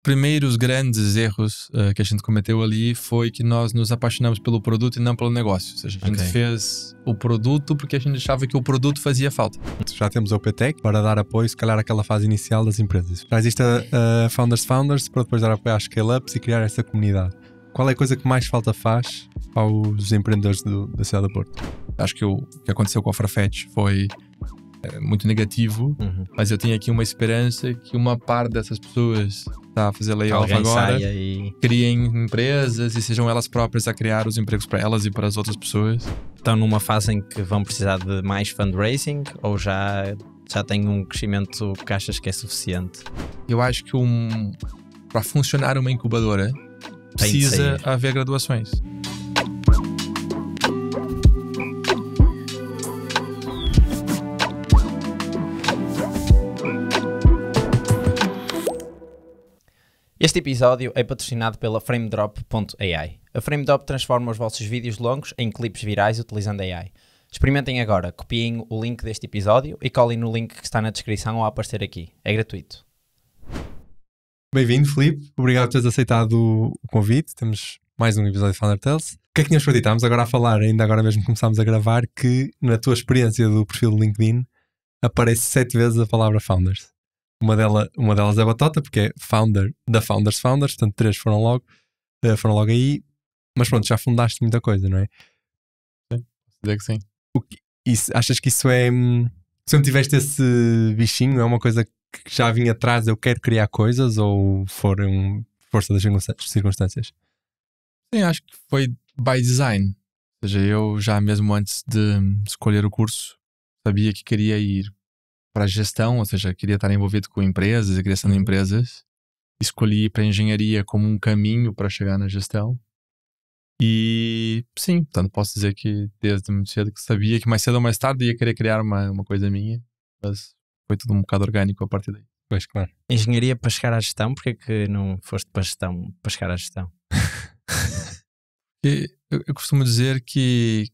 primeiros grandes erros que a gente cometeu ali foi que nós nos apaixonamos pelo produto e não pelo negócio. Ou seja, a gente fez o produto porque a gente achava que o produto fazia falta. Já temos a OPTech para dar apoio, se calhar, àquela fase inicial das empresas. Já existe a Founders para depois dar apoio às scale-ups e criar essa comunidade. Qual é a coisa que mais falta faz aos empreendedores da cidade do Porto? Acho que o que aconteceu com a Farfetch foi muito negativo, mas eu tinha aqui uma esperança que uma parte dessas pessoas está a fazer layoff agora, criem empresas e sejam elas próprias a criar os empregos para elas e para as outras pessoas. Estão numa fase em que vão precisar de mais fundraising ou já têm um crescimento que achas que é suficiente? Eu acho que para funcionar uma incubadora precisa haver graduações. Este episódio é patrocinado pela Framedrop.ai. A Framedrop transforma os vossos vídeos longos em clipes virais utilizando AI. Experimentem agora, copiem o link deste episódio e colhem no link que está na descrição ou a aparecer aqui. É gratuito. Bem-vindo, Filipe. Obrigado por teres aceitado o convite. Temos mais um episódio de Founder Tales. O que é que tínhamos para ti? Estamos agora a falar, ainda agora mesmo começámos a gravar, que na tua experiência do perfil do LinkedIn aparece 7 vezes a palavra Founders. Uma delas é batota, porque é founder da Founders, portanto 3 foram logo aí, mas pronto, já fundaste muita coisa, não é? Sim, dizer que sim. Achas que isso é, se não tiveste esse bichinho, é uma coisa que já vinha atrás, eu quero criar coisas, ou foram força das circunstâncias? Sim, acho que foi by design. Ou seja, eu já mesmo antes de escolher o curso, sabia que queria ir para a gestão, ou seja, queria estar envolvido com empresas e criação de empresas. Escolhi para a engenharia como um caminho para chegar na gestão. E sim, portanto posso dizer que desde muito cedo que sabia que mais cedo ou mais tarde ia querer criar uma coisa minha, mas foi tudo um bocado orgânico a partir daí. Pois, claro. Engenharia para chegar à gestão, porque é que não foste para a gestão, para chegar à gestão? Eu costumo dizer que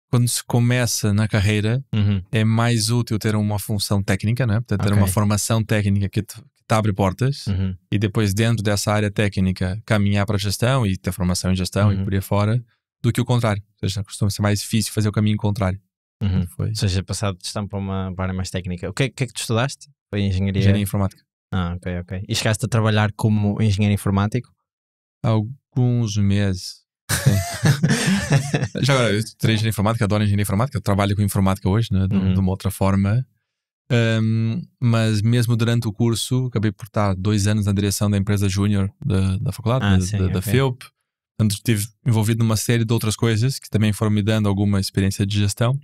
quando se começa na carreira, é mais útil ter uma função técnica, né? Portanto, ter uma formação técnica que te abre portas e depois dentro dessa área técnica caminhar para a gestão e ter formação em gestão e por aí fora, do que o contrário. Ou seja, costuma ser mais difícil fazer o caminho contrário. Ou seja, passar de gestão para uma área mais técnica. O que é que tu estudaste? Foi engenharia? Engenharia informática. Ok. E chegaste a trabalhar como engenheiro informático? Há alguns meses. Já agora, eu tenho engenharia informática, adoro engenharia informática, eu trabalho com informática hoje, né, de uma outra forma, mas mesmo durante o curso acabei por estar 2 anos na direção da empresa júnior da faculdade, da FEUP. Portanto, estive envolvido numa série de outras coisas que também foram me dando alguma experiência de gestão,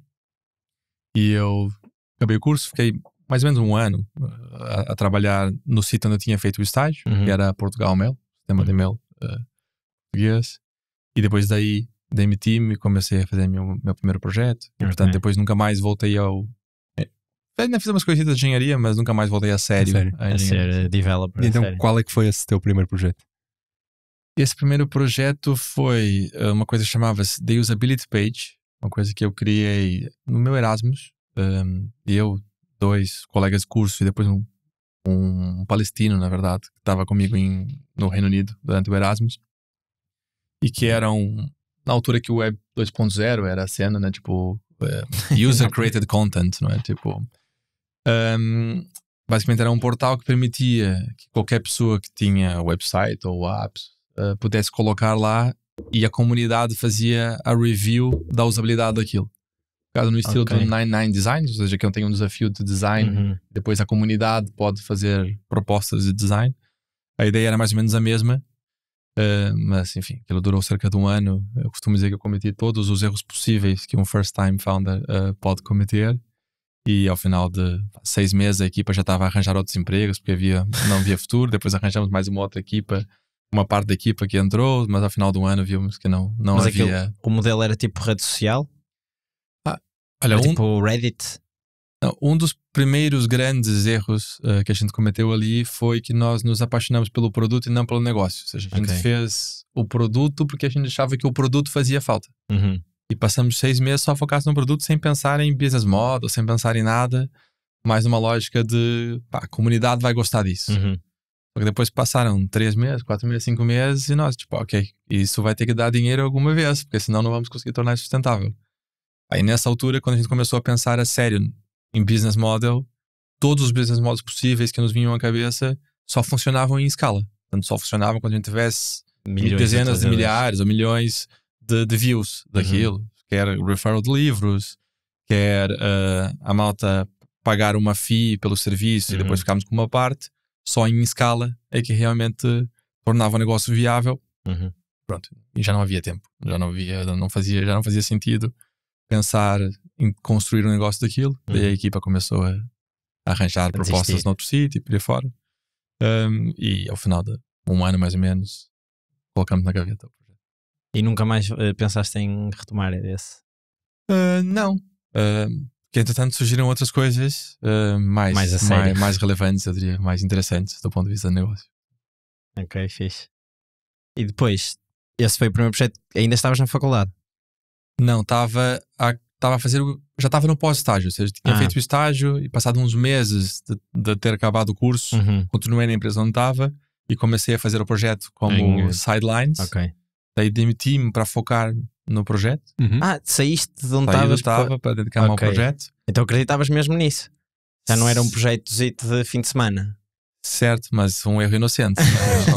e eu acabei o curso, fiquei mais ou menos 1 ano a trabalhar no sítio onde eu tinha feito o estágio, que era Portugal Mail, sistema de e-mail português. E depois daí demiti-me e comecei a fazer meu primeiro projeto. E, portanto, depois nunca mais voltei ao... Ainda fiz umas coisitas de engenharia, mas nunca mais voltei a sério. A ser developer. E então, qual é que foi esse teu primeiro projeto? Esse primeiro projeto foi uma coisa que chamava-se The Usability Page. Uma coisa que eu criei no meu Erasmus. Eu, 2 colegas de curso e depois um palestino, na verdade, que estava comigo no Reino Unido durante o Erasmus. E que eram, na altura que o Web 2.0 era a cena, né? Tipo, user-created content, não é? Tipo, basicamente era um portal que permitia que qualquer pessoa que tinha website ou apps pudesse colocar lá e a comunidade fazia a review da usabilidade daquilo. No estilo do 99 Designs, ou seja, que eu tenho um desafio de design, depois a comunidade pode fazer propostas de design. A ideia era mais ou menos a mesma. Mas enfim, aquilo durou cerca de 1 ano. Eu costumo dizer que eu cometi todos os erros possíveis que um first time founder pode cometer, e ao final de 6 meses a equipa já estava a arranjar outros empregos porque não havia futuro. Depois arranjamos mais uma outra equipa, uma parte da equipa que entrou, mas ao final do ano vimos que não mas havia... O modelo era tipo rede social? Olha, tipo Reddit? Um dos primeiros grandes erros que a gente cometeu ali foi que nós nos apaixonamos pelo produto e não pelo negócio. Ou seja, a gente fez o produto porque a gente achava que o produto fazia falta. E passamos 6 meses só focados no produto, sem pensar em business model, sem pensar em nada, mais uma lógica de a comunidade vai gostar disso. Porque depois passaram 3 meses, 4 meses, 5 meses e nós, tipo, ok, isso vai ter que dar dinheiro alguma vez, porque senão não vamos conseguir tornar isso sustentável. Aí nessa altura, quando a gente começou a pensar a sério em business model, todos os business models possíveis que nos vinham à cabeça só funcionavam em escala. Portanto, só funcionavam quando a gente tivesse dezenas de milhares ou milhões de views daquilo. Quer referral de livros, quer a malta pagar uma fee pelo serviço e depois ficarmos com uma parte. Só em escala é que realmente tornava o negócio viável. Pronto, e já não havia tempo, já não fazia sentido pensar em construir um negócio daquilo. Daí a equipa começou a arranjar propostas noutro sítio e por aí fora. E ao final de 1 ano mais ou menos colocamos na gaveta o projeto. E nunca mais pensaste em retomar esse? Não. Que entretanto surgiram outras coisas mais relevantes, eu diria, mais interessantes do ponto de vista do negócio. Ok, fixe. E depois, esse foi o primeiro projeto, ainda estavas na faculdade? Não, estava a fazer, já estava no pós-estágio, ou seja, tinha feito o estágio e passado uns meses de ter acabado o curso, continuei na empresa onde estava e comecei a fazer o projeto como sidelines. Daí demiti-me para focar no projeto. Saíste de onde estava para dedicar-me ao projeto. Então acreditavas mesmo nisso? Já não era um projeto de fim de semana? Certo, mas um erro inocente.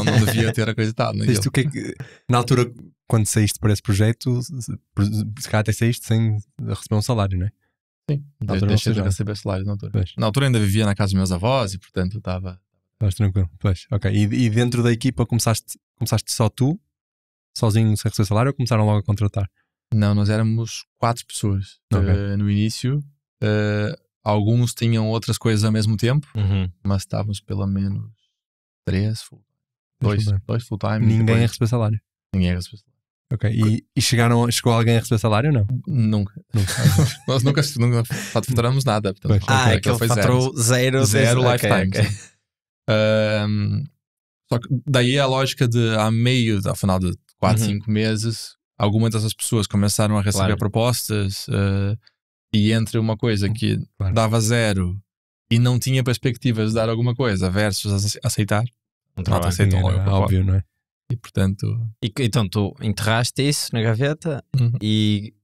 não devia ter acreditado naquilo. O que é que, na altura, quando saíste para esse projeto, se calhar até saíste sem receber um salário, não é? Sim, deixei de receber salário na altura. Pois. Na altura ainda vivia na casa dos meus avós e portanto estava... Estavas tranquilo, pois, ok. E dentro da equipa começaste só tu, sozinho sem receber salário, ou começaram logo a contratar? Não, nós éramos 4 pessoas no início. Alguns tinham outras coisas ao mesmo tempo, mas estávamos pelo menos 3 2 full time. Ninguém a receber salário? Ninguém a receber salário. Ok, e chegou alguém a receber salário ou não? Nunca. Nós nunca faturamos nada. Portanto, aquele faturou zero lifetime. Só que daí a lógica de ao final de 4, 5 meses, algumas dessas pessoas começaram a receber propostas e entre uma coisa que dava 0 e não tinha perspectivas de dar alguma coisa versus aceitar, não aceitam logo, óbvio, não é? E portanto... Então tu enterraste isso na gaveta e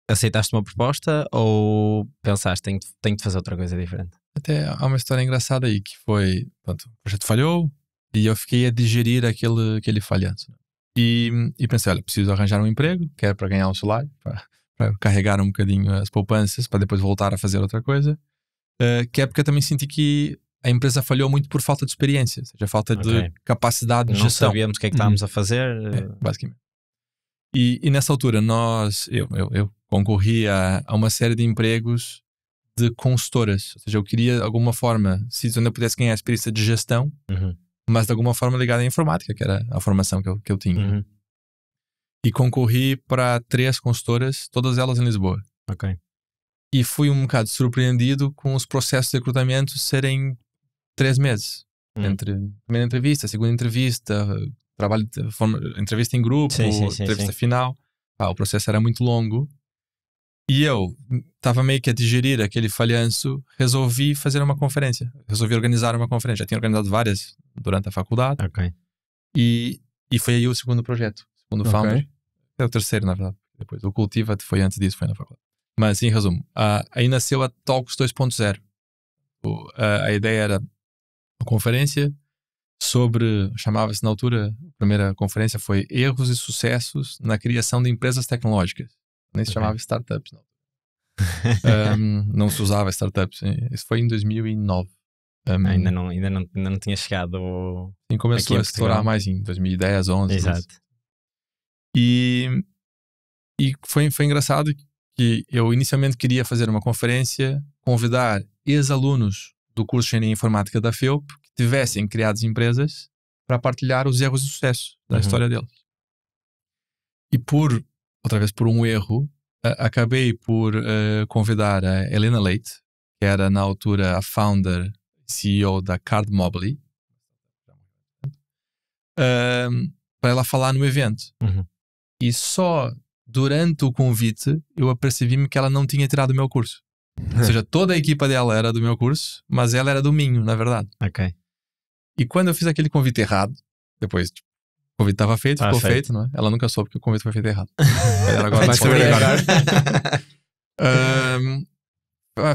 aceitaste uma proposta ou pensaste tenho de fazer outra coisa diferente? Até há uma história engraçada aí que foi, pronto, o projeto falhou e eu fiquei a digerir aquele falhanço. E pensei, olha, preciso arranjar um emprego, que era para ganhar um salário, para carregar um bocadinho as poupanças, para depois voltar a fazer outra coisa. Que é porque eu também senti que a empresa falhou muito por falta de experiência, ou seja, falta de capacidade de gestão. Não sabíamos o que é que estávamos a fazer. Basicamente. E nessa altura eu concorri a uma série de empregos de consultoras, ou seja, eu queria de alguma forma, se eu pudesse ganhar experiência de gestão, mas de alguma forma ligada à informática, que era a formação que eu tinha. E concorri para 3 consultoras, todas elas em Lisboa. E fui um bocado surpreendido com os processos de recrutamento serem 3 meses. Entre a primeira entrevista, a segunda entrevista, entrevista em grupo, entrevista final. O processo era muito longo. E eu estava meio que a digerir aquele falhanço, resolvi fazer uma conferência. Resolvi organizar uma conferência. Já tinha organizado várias durante a faculdade. E foi aí o segundo projeto. O segundo founder. É o terceiro, na verdade. Depois, o Cultiva foi antes disso, foi na faculdade. Mas, em resumo, aí nasceu a Talks 2.0. A ideia era uma conferência sobre, chamava-se na altura, a primeira conferência foi Erros e Sucessos na Criação de Empresas Tecnológicas. Nem se chamava Startups, não. Não se usava Startups. Isso foi em 2009. Ainda não tinha chegado. Sim, começou a estourar mais em 2010, 11. Exato. E foi engraçado que eu inicialmente queria fazer uma conferência, convidar ex-alunos do curso de Engenharia Informática da FEUP que tivessem criado empresas para partilhar os erros de sucesso da história deles. E outra vez por um erro, acabei por convidar a Helena Leite, que era na altura a founder CEO da Card Mobily, para ela falar no evento. E só durante o convite eu apercebi-me que ela não tinha tirado o meu curso. Ou seja, toda a equipa dela era do meu curso, mas ela era do Minho, na verdade. E quando eu fiz aquele convite errado, depois, tipo, o convite estava feito, ficou feito, não é? Ela nunca soube que o convite foi feito errado. Ela agora vai saber agora.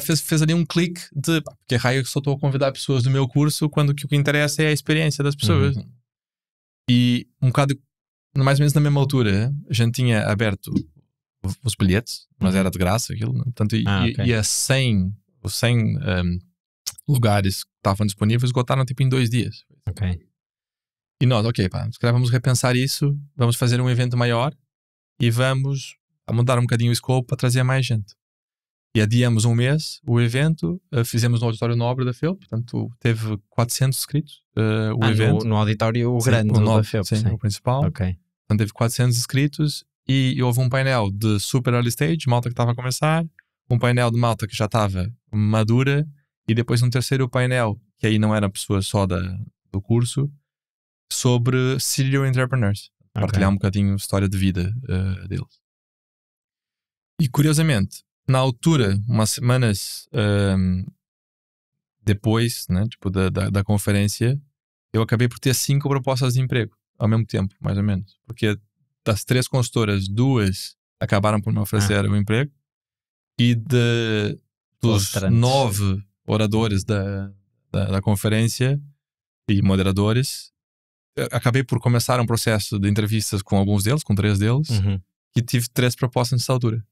Fez ali um clique de porque raio que só estou a convidar pessoas do meu curso quando o que interessa é a experiência das pessoas. E um bocado, mais ou menos na mesma altura, a gente tinha aberto os bilhetes, mas era de graça aquilo, né? Portanto, ia 100 lugares que estavam disponíveis, esgotaram tipo em 2 dias. E nós, se calhar vamos repensar isso, vamos fazer um evento maior e vamos mudar um bocadinho o scope para trazer mais gente. E adiamos um mês o evento, fizemos no auditório nobre da FEUP, portanto teve 400 inscritos o evento. No auditório grande da FEUP. Sim, o principal. Então teve 400 inscritos e houve um painel de super early stage, malta que estava a começar, um painel de malta que já estava madura e depois um terceiro painel, que aí não eram pessoas só do curso, sobre serial entrepreneurs. Partilhar um bocadinho a história de vida deles. E curiosamente, na altura, umas semanas depois, né, tipo da conferência, eu acabei por ter 5 propostas de emprego ao mesmo tempo, mais ou menos. Porque das 3 consultoras, 2 acabaram por me oferecer um emprego. E dos 9 oradores da conferência e moderadores, acabei por começar um processo de entrevistas com alguns deles, com 3 deles, e tive 3 propostas nessa altura.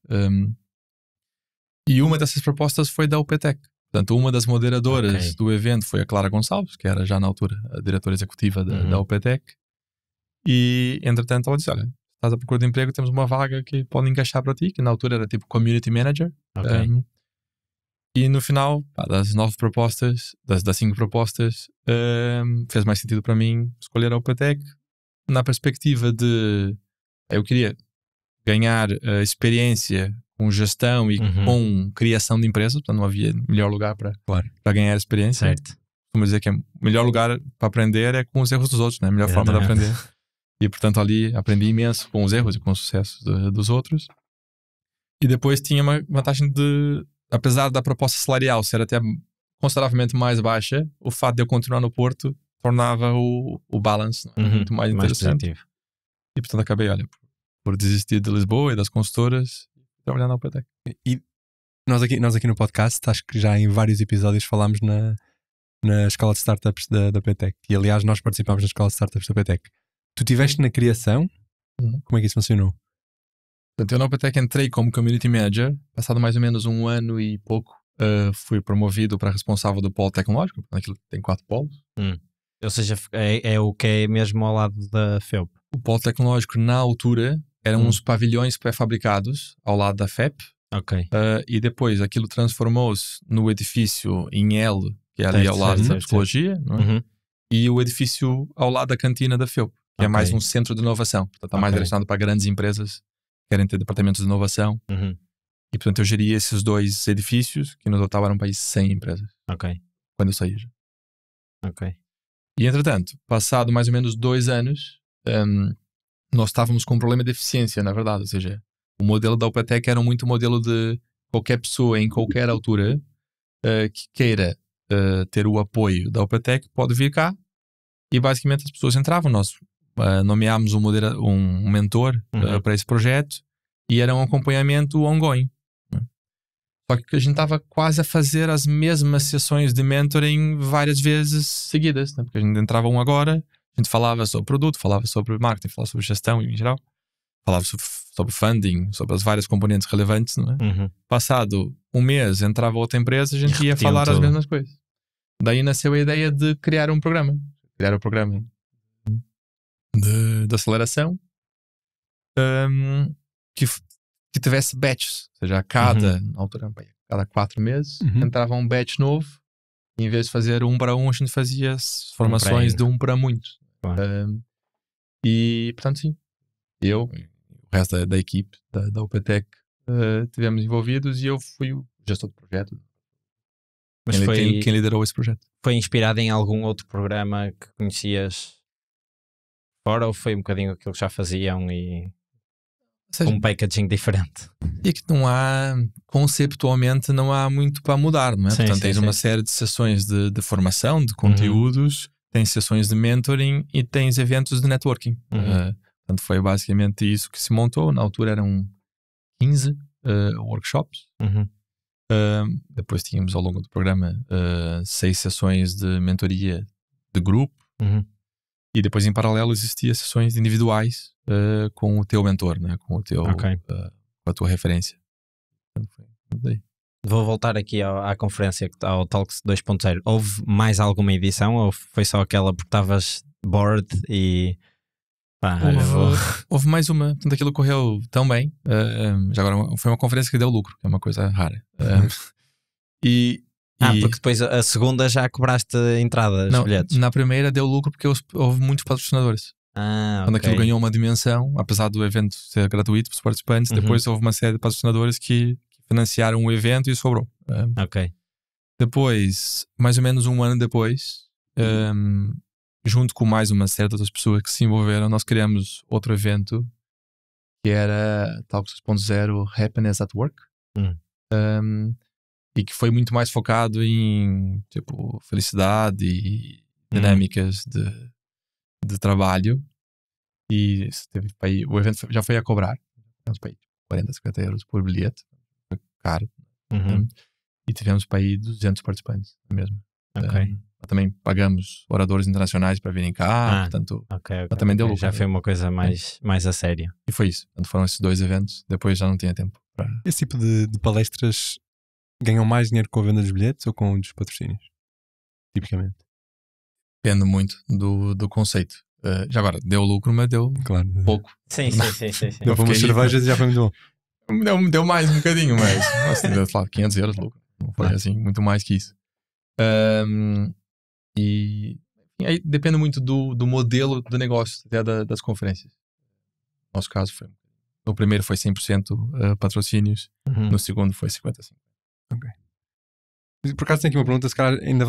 E uma dessas propostas foi da UPTEC. Portanto, uma das moderadoras do evento foi a Clara Gonçalves, que era já na altura a diretora executiva da UPTEC. E, entretanto, ela disse, olha, estás à procura de emprego, temos uma vaga que pode encaixar para ti, que na altura era tipo Community Manager. E no final, das 9 propostas, das 5 propostas, fez mais sentido para mim escolher a UPTEC na perspectiva de eu queria ganhar experiência com gestão e com criação de empresas, portanto não havia melhor lugar para ganhar experiência. Como dizer que o melhor lugar para aprender é com os erros dos outros, né? A melhor forma de aprender. E portanto ali aprendi imenso com os erros e com os sucessos dos outros. E depois tinha uma vantagem de, apesar da proposta salarial ser até consideravelmente mais baixa, o fato de eu continuar no Porto tornava o balance muito mais interessante. E portanto acabei, por desistir de Lisboa e das consultoras e trabalhar na UPTEC. E nós aqui no podcast, acho que já em vários episódios falámos na escola de startups da UPTEC. E aliás nós participámos na escola de startups da UPTEC. Tu estiveste na criação? Como é que isso funcionou? Portanto, eu na UPTEC entrei como Community Manager. Passado mais ou menos 1 ano e pouco, fui promovido para responsável do polo tecnológico. Aquilo tem 4 polos. Ou seja, é o que é mesmo ao lado da FEUP. O polo tecnológico, na altura, eram uns pavilhões pré-fabricados ao lado da FEP. E depois aquilo transformou-se no edifício em L, que é ali ao lado da psicologia, e o edifício ao lado da cantina da FEUP, que é mais um centro de inovação. Portanto, está mais direcionado para grandes empresas que querem ter departamentos de inovação. E portanto eu geria esses 2 edifícios, que no total eram um país 100 empresas. Quando eu saí já. E entretanto, passado mais ou menos 2 anos, nós estávamos com um problema de eficiência, na verdade. Ou seja, o modelo da UPTEC era muito o modelo de qualquer pessoa em qualquer altura que queira ter o apoio da UPTEC pode vir cá e basicamente as pessoas entravam. Nós nomeámos um mentor para esse projeto e era um acompanhamento ongoing. Só que a gente estava quase a fazer as mesmas sessões de mentoring várias vezes seguidas, né? Porque a gente entrava agora, a gente falava sobre produto, falava sobre marketing, falava sobre gestão em geral, falava sobre funding, sobre as várias componentes relevantes, não é? Passado 1 mês entrava outra empresa, a gente ia falar as mesmas coisas. Daí nasceu a ideia de criar um programa. Criar um programa de aceleração que tivesse batches. Ou seja, na altura, cada 4 meses entrava um batch novo. E em vez de fazer 1 para 1, a gente fazia formações de 1 para muitos. E portanto sim, eu o resto da equipe da UPTEC estivemos envolvidos e eu fui o gestor do projeto. Mas quem liderou esse projeto. Foi inspirado em algum outro programa que conhecias fora, ou foi um bocadinho aquilo que já faziam e com um packaging diferente? E que conceptualmente não há muito para mudar, não é? Portanto, tens uma série de sessões de formação, de conteúdos, tens sessões de mentoring e tens eventos de networking. Portanto, foi basicamente isso que se montou. Na altura eram 15 workshops. Depois tínhamos ao longo do programa 6 sessões de mentoria de grupo. E depois em paralelo existia sessões individuais com o teu mentor, né? Com o teu, com a tua referência. Portanto, foi daí. Vou voltar aqui à conferência, ao Talks 2.0. Houve mais alguma edição ou foi só aquela porque estavas bored e... Houve mais uma. Portanto, aquilo correu tão bem. Já agora foi uma conferência que deu lucro, que é uma coisa rara. Porque depois a segunda já cobraste entradas, bilhetes. Na primeira deu lucro porque houve muitos patrocinadores. Quando aquilo ganhou uma dimensão, apesar do evento ser gratuito para os participantes, depois houve uma série de patrocinadores que financiaram o evento e sobrou. Depois, mais ou menos um ano depois, junto com mais uma série de outras pessoas que se envolveram, nós criamos outro evento que era Talks 2.0 Happiness at Work. E que foi muito mais focado em tipo felicidade e dinâmicas de trabalho. E o evento já foi a cobrar 40, 50 euros por bilhete, foi caro. E tivemos para aí 200 participantes mesmo. Também pagamos oradores internacionais para virem cá, portanto também deu lucro. Já foi uma coisa mais a sério. E foi isso. Portanto, foram esses 2 eventos. Depois já não tinha tempo para... Esse tipo de palestras ganham mais dinheiro com a venda dos bilhetes ou com os patrocínios? Tipicamente. Depende muito do conceito. Já agora, deu lucro, mas deu pouco. Sim. Deu para umas cervejas e já foi muito bom. Deu mais um bocadinho, mas deu 500 euros de lucro. Não foi assim, muito mais que isso. E aí depende muito do modelo de negócio até das conferências. No nosso caso foi... No primeiro foi 100% patrocínios, no segundo foi 50%. Por acaso tenho aqui uma pergunta, se calhar ainda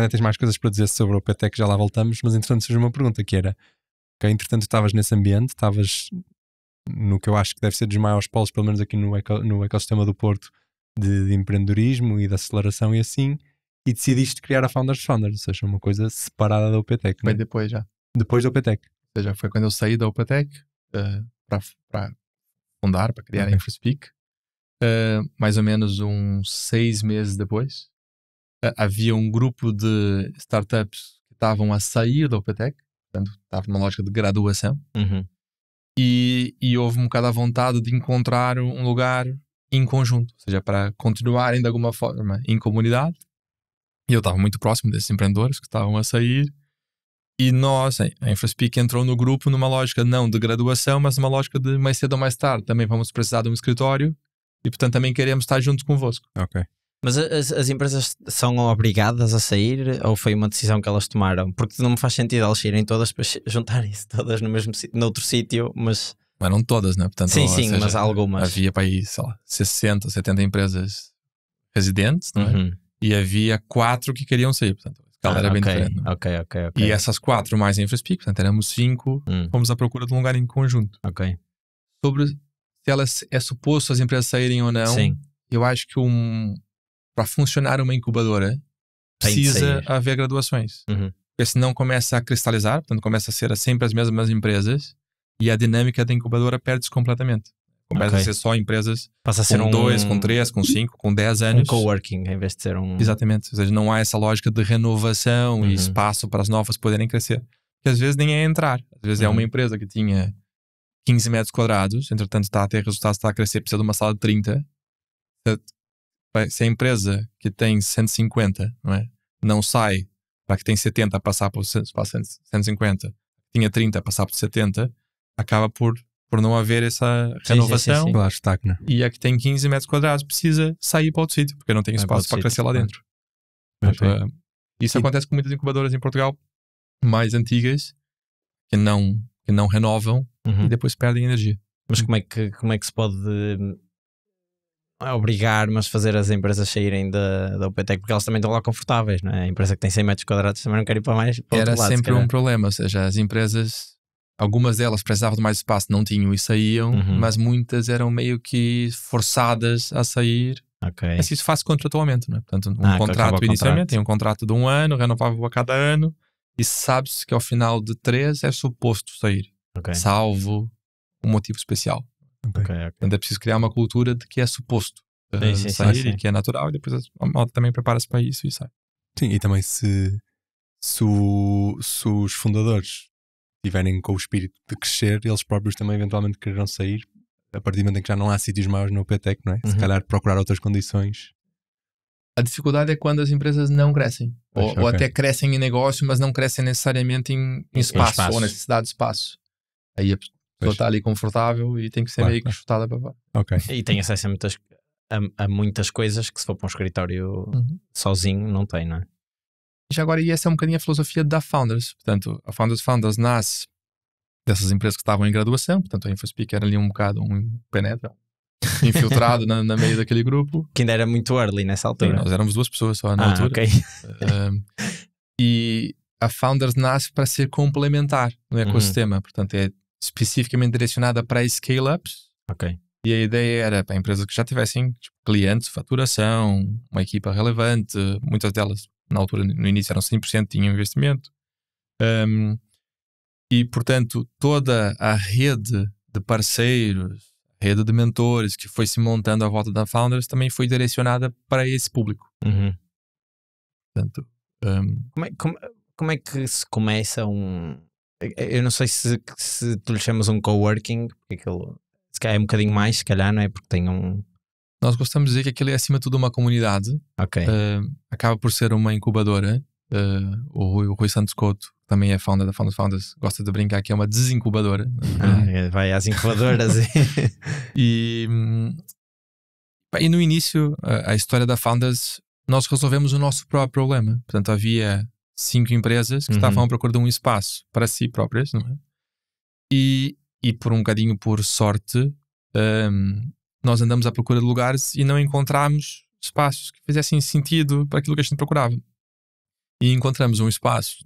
tens mais coisas para dizer sobre o OPTEC, já lá voltamos, mas entretanto surgiu uma pergunta que era, que entretanto estavas nesse ambiente, estavas no que eu acho que deve ser dos maiores polos, pelo menos aqui no ecossistema do Porto, de empreendedorismo e de aceleração e assim, e decidiste criar a Founders, ou seja, uma coisa separada da OPTEC. Foi depois já. Depois da OPTEC. Ou seja, foi quando eu saí da OPTEC para fundar, para criar a InfraSpeak. Mais ou menos uns 6 meses depois, havia um grupo de startups que estavam a sair da OPTEC, portanto, estava numa lógica de graduação, e houve um bocado a vontade de encontrar um lugar em conjunto, ou seja, para continuarem de alguma forma em comunidade. E eu estava muito próximo desses empreendedores que estavam a sair, e nós, a InfraSpeak entrou no grupo numa lógica não de graduação, mas numa lógica de mais cedo ou mais tarde também vamos precisar de um escritório. E portanto também queremos estar junto convosco. Mas as empresas são obrigadas a sair ou foi uma decisão que elas tomaram? Porque não me faz sentido elas saírem todas para juntarem-se todas noutro sítio, mas... Mas não todas, né? Portanto, sim, seja, mas algumas. Havia para aí, sei lá, 60, 70 empresas residentes, não é? E havia 4 que queriam sair, portanto a escala era bem diferente. Ok. E essas 4 mais a InfraSpeak, portanto éramos 5, fomos à procura de um lugar em conjunto. Sobre... se é suposto as empresas saírem ou não, eu acho que para funcionar uma incubadora precisa haver graduações. Porque senão começa a cristalizar, portanto começa a ser sempre as mesmas empresas e a dinâmica da incubadora perde-se completamente. Começa a ser só empresas passa a ser com 2, com 3, com 5, com 10 anos. Um coworking em vez de ser um... Exatamente, ou seja, não há essa lógica de renovação e espaço para as novas poderem crescer. Porque às vezes nem é entrar, às vezes é uma empresa que tinha 15 metros quadrados, entretanto está a ter resultados, está a crescer, precisa de uma sala de 30. Se a empresa que tem 150 não sai para que tem 70 passar para 150, tinha 30 passar para 70, acaba por não haver essa renovação. Claro, estagna. E a que tem 15 metros quadrados precisa sair para outro sítio, porque não tem espaço para crescer lá dentro. Portanto, isso acontece com muitas incubadoras em Portugal mais antigas que não renovam e depois perdem energia. Mas como é que se pode obrigar, mas fazer as empresas saírem da OPTEC? Porque elas também estão lá confortáveis, não é? A empresa que tem 100 metros quadrados também não quer ir para mais para Era outro lado, sempre um problema, ou seja, as empresas, algumas delas precisavam de mais espaço, não tinham e saíam, mas muitas eram meio que forçadas a sair. Mas isso faz contratualmente, não é? Portanto, contrato inicialmente, tem um contrato de 1 ano, renovável a cada ano, e sabe-se que ao final de 3 é suposto sair, salvo um motivo especial. Portanto, é preciso criar uma cultura de que é suposto sair e que é natural, e depois a malta também prepara-se para isso e sai. Sim, e também se os fundadores estiverem com o espírito de crescer, eles próprios também eventualmente quererão sair a partir do momento em que já não há sítios maiores no UPTEC, não é? Se calhar procurar outras condições. A dificuldade é quando as empresas não crescem, ou até crescem em negócio, mas não crescem necessariamente em espaço ou necessidade de espaço. Aí a pessoa está ali confortável e tem que ser meio que chutada para baixo. E tem acesso a muitas coisas que se for para um escritório sozinho não tem, não é? Já agora, e essa é um bocadinho a filosofia da Founders. Portanto, a Founders nasce dessas empresas que estavam em graduação. Portanto, a InfoSpeak era ali um bocado um penetra, infiltrado na meio daquele grupo. Que ainda era muito early nessa altura. Sim, nós éramos 2 pessoas só na altura. E a Founders nasce para ser complementar no ecossistema. Portanto, é especificamente direcionada para scale-ups. E a ideia era para empresas que já tivessem clientes, faturação, uma equipa relevante. Muitas delas, na altura, no início, eram 100%, tinham investimento. E, portanto, toda a rede de parceiros, a rede de mentores que foi se montando à volta da Founders também foi direcionada para esse público. Portanto, como é que se começa eu não sei se tu lhe chamas um coworking, porque aquilo se calhar é um bocadinho mais, se calhar, não é? Porque tem Nós gostamos de dizer que aquilo é acima de tudo uma comunidade. Acaba por ser uma incubadora. O Rui Santos Couto, também é founder da Founders, gosta de brincar que é uma desincubadora. Vai às incubadoras. E no início, a história da Founders, nós resolvemos o nosso próprio problema. Portanto, havia 5 empresas que estavam à procura de um espaço para si próprias, não é? E por um bocadinho por sorte, nós andamos à procura de lugares e não encontramos espaços que fizessem sentido para aquilo que a gente procurava. E encontramos um espaço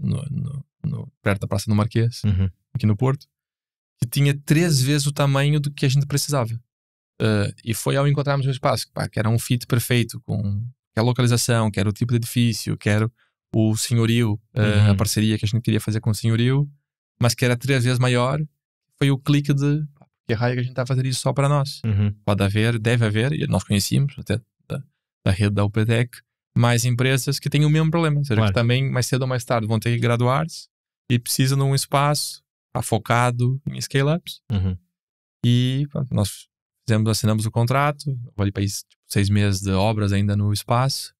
perto da Praça do Marquês, aqui no Porto, que tinha 3 vezes o tamanho do que a gente precisava. E foi ao encontrarmos um espaço que era um fit perfeito com a localização, que era o tipo de edifício, que era o senhorio, a parceria que a gente queria fazer com o senhorio, mas que era 3 vezes maior. Foi o clique de que raio que a gente está a fazer isso só para nós. Pode haver, deve haver, e nós conhecíamos até da rede da UPTEC, mais empresas que têm o mesmo problema, ou seja, que também mais cedo ou mais tarde vão ter que graduar-se e precisam de um espaço focado em scale-ups. E pronto, nós assinamos o contrato, ali para isso 6 meses de obras ainda no espaço,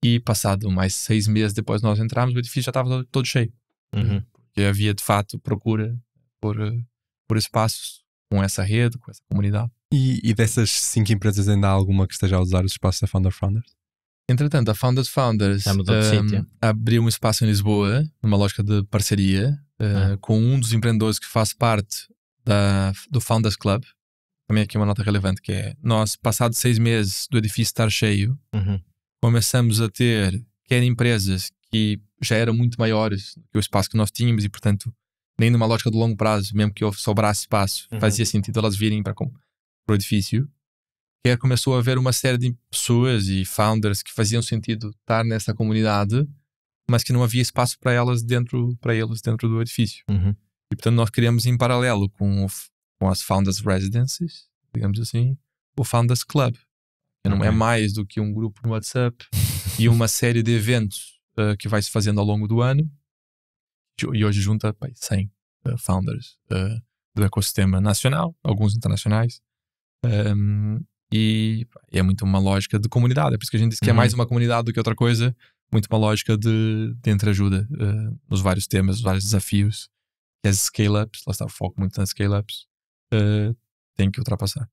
e passado mais 6 meses depois nós entramos, o edifício já estava todo cheio. Porque havia de fato procura por espaços com essa rede, com essa comunidade. E dessas 5 empresas ainda há alguma que esteja a usar os espaços da Founders? Entretanto, a Founders abriu um espaço em Lisboa, numa lógica de parceria, com um dos empreendedores que faz parte do Founders Club. Também aqui uma nota relevante, que é nós, passados 6 meses do edifício estar cheio, começamos a ter empresas que já eram muito maiores do que o espaço que nós tínhamos, e portanto nem numa lógica de longo prazo, mesmo que sobrasse espaço, fazia sentido elas virem para o edifício. Começou a haver uma série de pessoas e founders que faziam sentido estar nessa comunidade, mas que não havia espaço para eles dentro do edifício. E portanto nós criamos em paralelo com as Founders Residencies, digamos assim, o Founders Club, que não é mais do que um grupo no WhatsApp e uma série de eventos que vai se fazendo ao longo do ano, e hoje junta 100 founders do ecossistema nacional, alguns internacionais, e é muito uma lógica de comunidade. É por isso que a gente diz que é mais uma comunidade do que outra coisa, muito uma lógica de entreajuda nos vários temas, nos vários desafios que as scale-ups, lá está o foco muito nas scale-ups, tem que ultrapassar.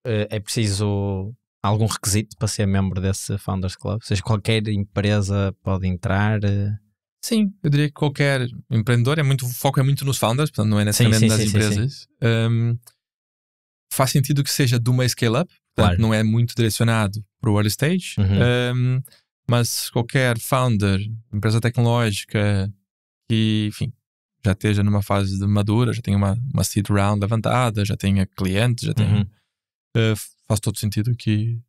É preciso algum requisito para ser membro desse Founders Club? Ou seja, qualquer empresa pode entrar? Sim, eu diria que qualquer empreendedor, o foco é muito nos founders, portanto não é necessariamente nas empresas. Faz sentido que seja de uma scale-up, portanto não é muito direcionado para o early stage, mas qualquer founder, empresa tecnológica que, enfim, já esteja numa fase de madura, já tenha uma seed round levantada, já tenha clientes, já tenha, faz todo sentido que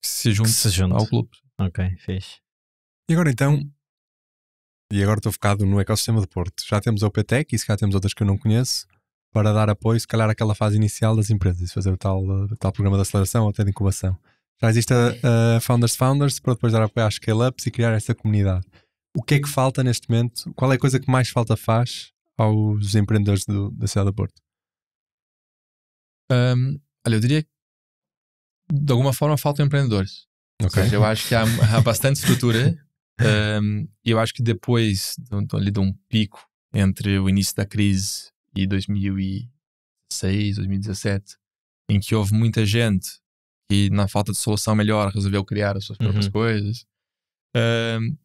se junte ao clube. Ok, fixe. E agora então, E agora estou focado no ecossistema de Porto. Já temos a OPTech e se calhar temos outras que eu não conheço para dar apoio, se calhar, àquela fase inicial das empresas, fazer o tal programa de aceleração ou até de incubação. Já existe a Founders para depois dar apoio às scale-ups e criar essa comunidade. O que é que falta neste momento? Qual é a coisa que mais falta faz aos empreendedores da cidade de Porto? Olha, eu diria que de alguma forma faltam empreendedores. Ou seja, eu acho que há bastante estrutura. E eu acho que depois ali de um pico entre o início da crise e 2016, 2017, em que houve muita gente que, na falta de solução melhor, resolveu criar as suas próprias coisas.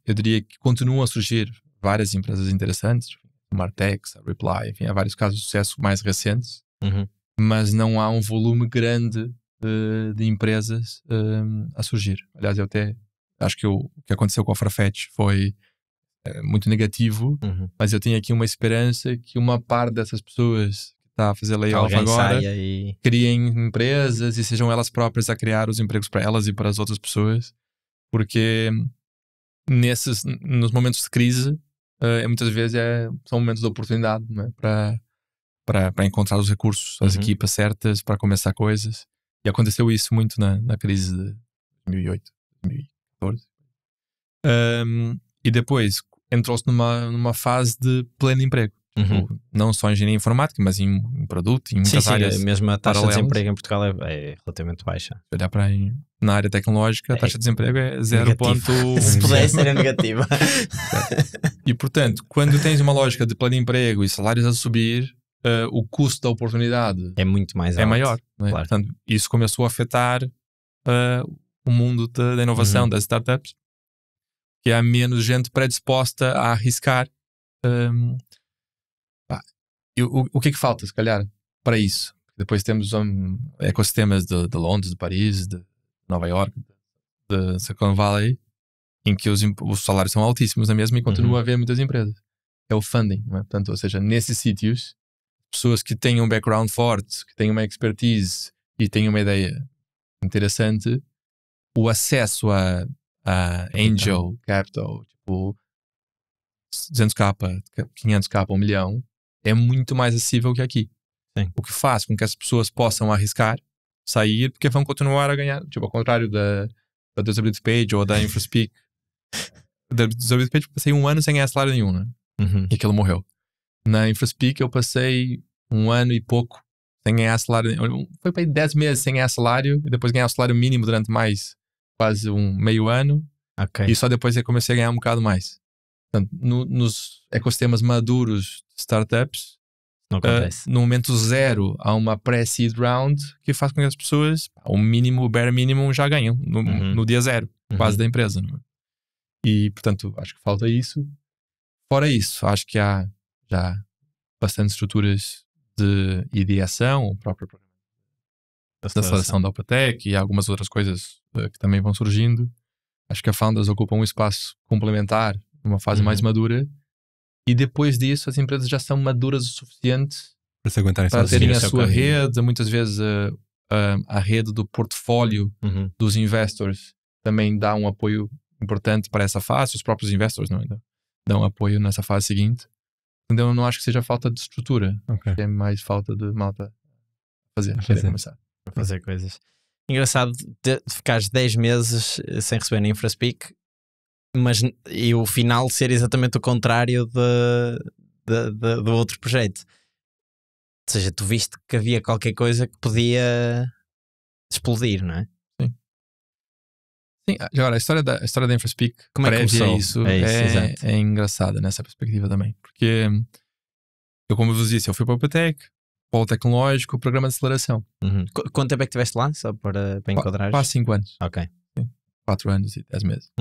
Eu diria que continuam a surgir várias empresas interessantes, a Martex, a Reply, enfim, há vários casos de sucesso mais recentes, mas não há um volume grande de empresas a surgir. Aliás, eu até acho que o que aconteceu com a Farfetch foi muito negativo, mas eu tenho aqui uma esperança que uma parte dessas pessoas que está a fazer layoff agora criem empresas e sejam elas próprias a criar os empregos para elas e para as outras pessoas, porque nos momentos de crise muitas vezes são momentos de oportunidade, não é? para encontrar os recursos, as equipas certas para começar coisas. E aconteceu isso muito na crise de 2008, 2014. E depois entrou-se numa fase de pleno emprego. Tipo, não só em engenharia informática, mas em produto, em muitas áreas. Sim, mesmo a taxa de desemprego em Portugal é relativamente baixa. Se olhar para na área tecnológica, a taxa de desemprego é 0,1. Se pudesse ser negativa. E portanto, quando tens uma lógica de pleno emprego e salários a subir, o custo da oportunidade é muito mais alto. É maior. Não é? Claro. Portanto, isso começou a afetar o mundo da inovação, das startups, que há menos gente predisposta a arriscar. O que é que falta, se calhar, para isso? Depois temos ecossistemas de Londres, de Paris, de Nova York, de Silicon Valley, em que os salários são altíssimos na mesma e continua a haver muitas empresas. É o funding, não é? Portanto, ou seja, nesses sítios, pessoas que têm um background forte, que têm uma expertise e têm uma ideia interessante, o acesso a angel capital, tipo 200k, 500k, 1 milhão, é muito mais acessível que aqui. Sim. O que faz com que as pessoas possam arriscar, sair, porque vão continuar a ganhar. Tipo, ao contrário da Disability Page ou da InfraSpeak. Da Disability Page eu passei 1 ano sem ganhar salário nenhum, né? E aquilo morreu. Na InfraSpeak eu passei 1 ano e pouco sem ganhar salário. Foi para aí 10 meses sem ganhar salário e depois ganhar o salário mínimo durante mais quase meio ano. E só depois eu comecei a ganhar um bocado mais. Portanto, nos ecossistemas maduros de startups, não acontece. No momento zero há uma pré-seed round que faz com que as pessoas, o mínimo, o bare minimum, já ganham no dia zero, quase da empresa. Não é? E, portanto, acho que falta isso. Fora isso, acho que há já bastante estruturas de ideação, o próprio programa da aceleração da OPTech e algumas outras coisas que também vão surgindo. Acho que a Founders ocupa um espaço complementar numa fase mais madura, e depois disso as empresas já são maduras o suficiente para se aguentarem para terem a sua rede, muitas vezes a rede do portfólio dos investors também dá um apoio importante para essa fase, os próprios investors não dão apoio nessa fase seguinte. Então eu não acho que seja falta de estrutura, é mais falta de malta começar a fazer coisas. Engraçado de ficares 10 meses sem receber na InfraSpeak, mas e o final ser exatamente o contrário do outro projeto. Ou seja, tu viste que havia qualquer coisa que podia explodir, não é? Sim. Agora, a história da InfraSpeak, como é que começou? Isso é engraçada nessa perspectiva também. Porque eu, como vos disse, eu fui para o OPTech, polo tecnológico, programa de aceleração. Quanto tempo é que estiveste lá? Só para enquadrar? Quase 5 anos. Ok. Sim. 4 anos e 10 meses.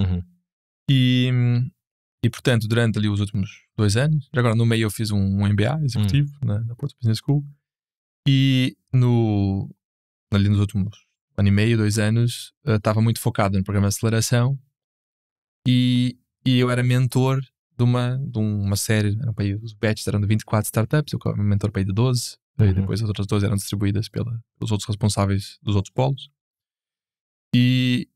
E, portanto, durante ali os últimos 2 anos, agora no meio eu fiz um MBA executivo na Porto Business School, e ali nos últimos 1 ano e meio, 2 anos, estava muito focado no programa de aceleração, e eu era mentor de uma série, os batches eram de 24 startups, eu era mentor para aí de 12, e depois as outras 12 eram distribuídas pelos outros responsáveis dos outros polos, e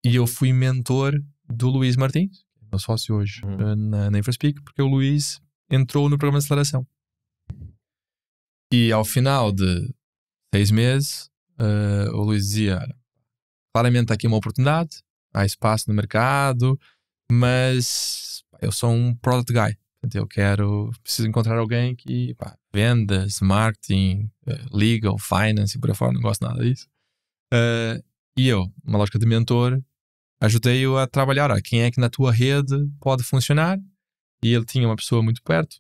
eu fui mentor do Luís Martins, meu sócio hoje, na InfraSpeak, porque o Luís entrou no programa de aceleração. E ao final de 6 meses, o Luís dizia: claramente aqui uma oportunidade, há espaço no mercado, mas eu sou um product guy. Preciso encontrar alguém que vendas, marketing, legal, finance e por aí fora, não gosto nada disso. E eu, uma lógica de mentor, ajudei-o a trabalhar. Quem é que na tua rede pode funcionar? E ele tinha uma pessoa muito perto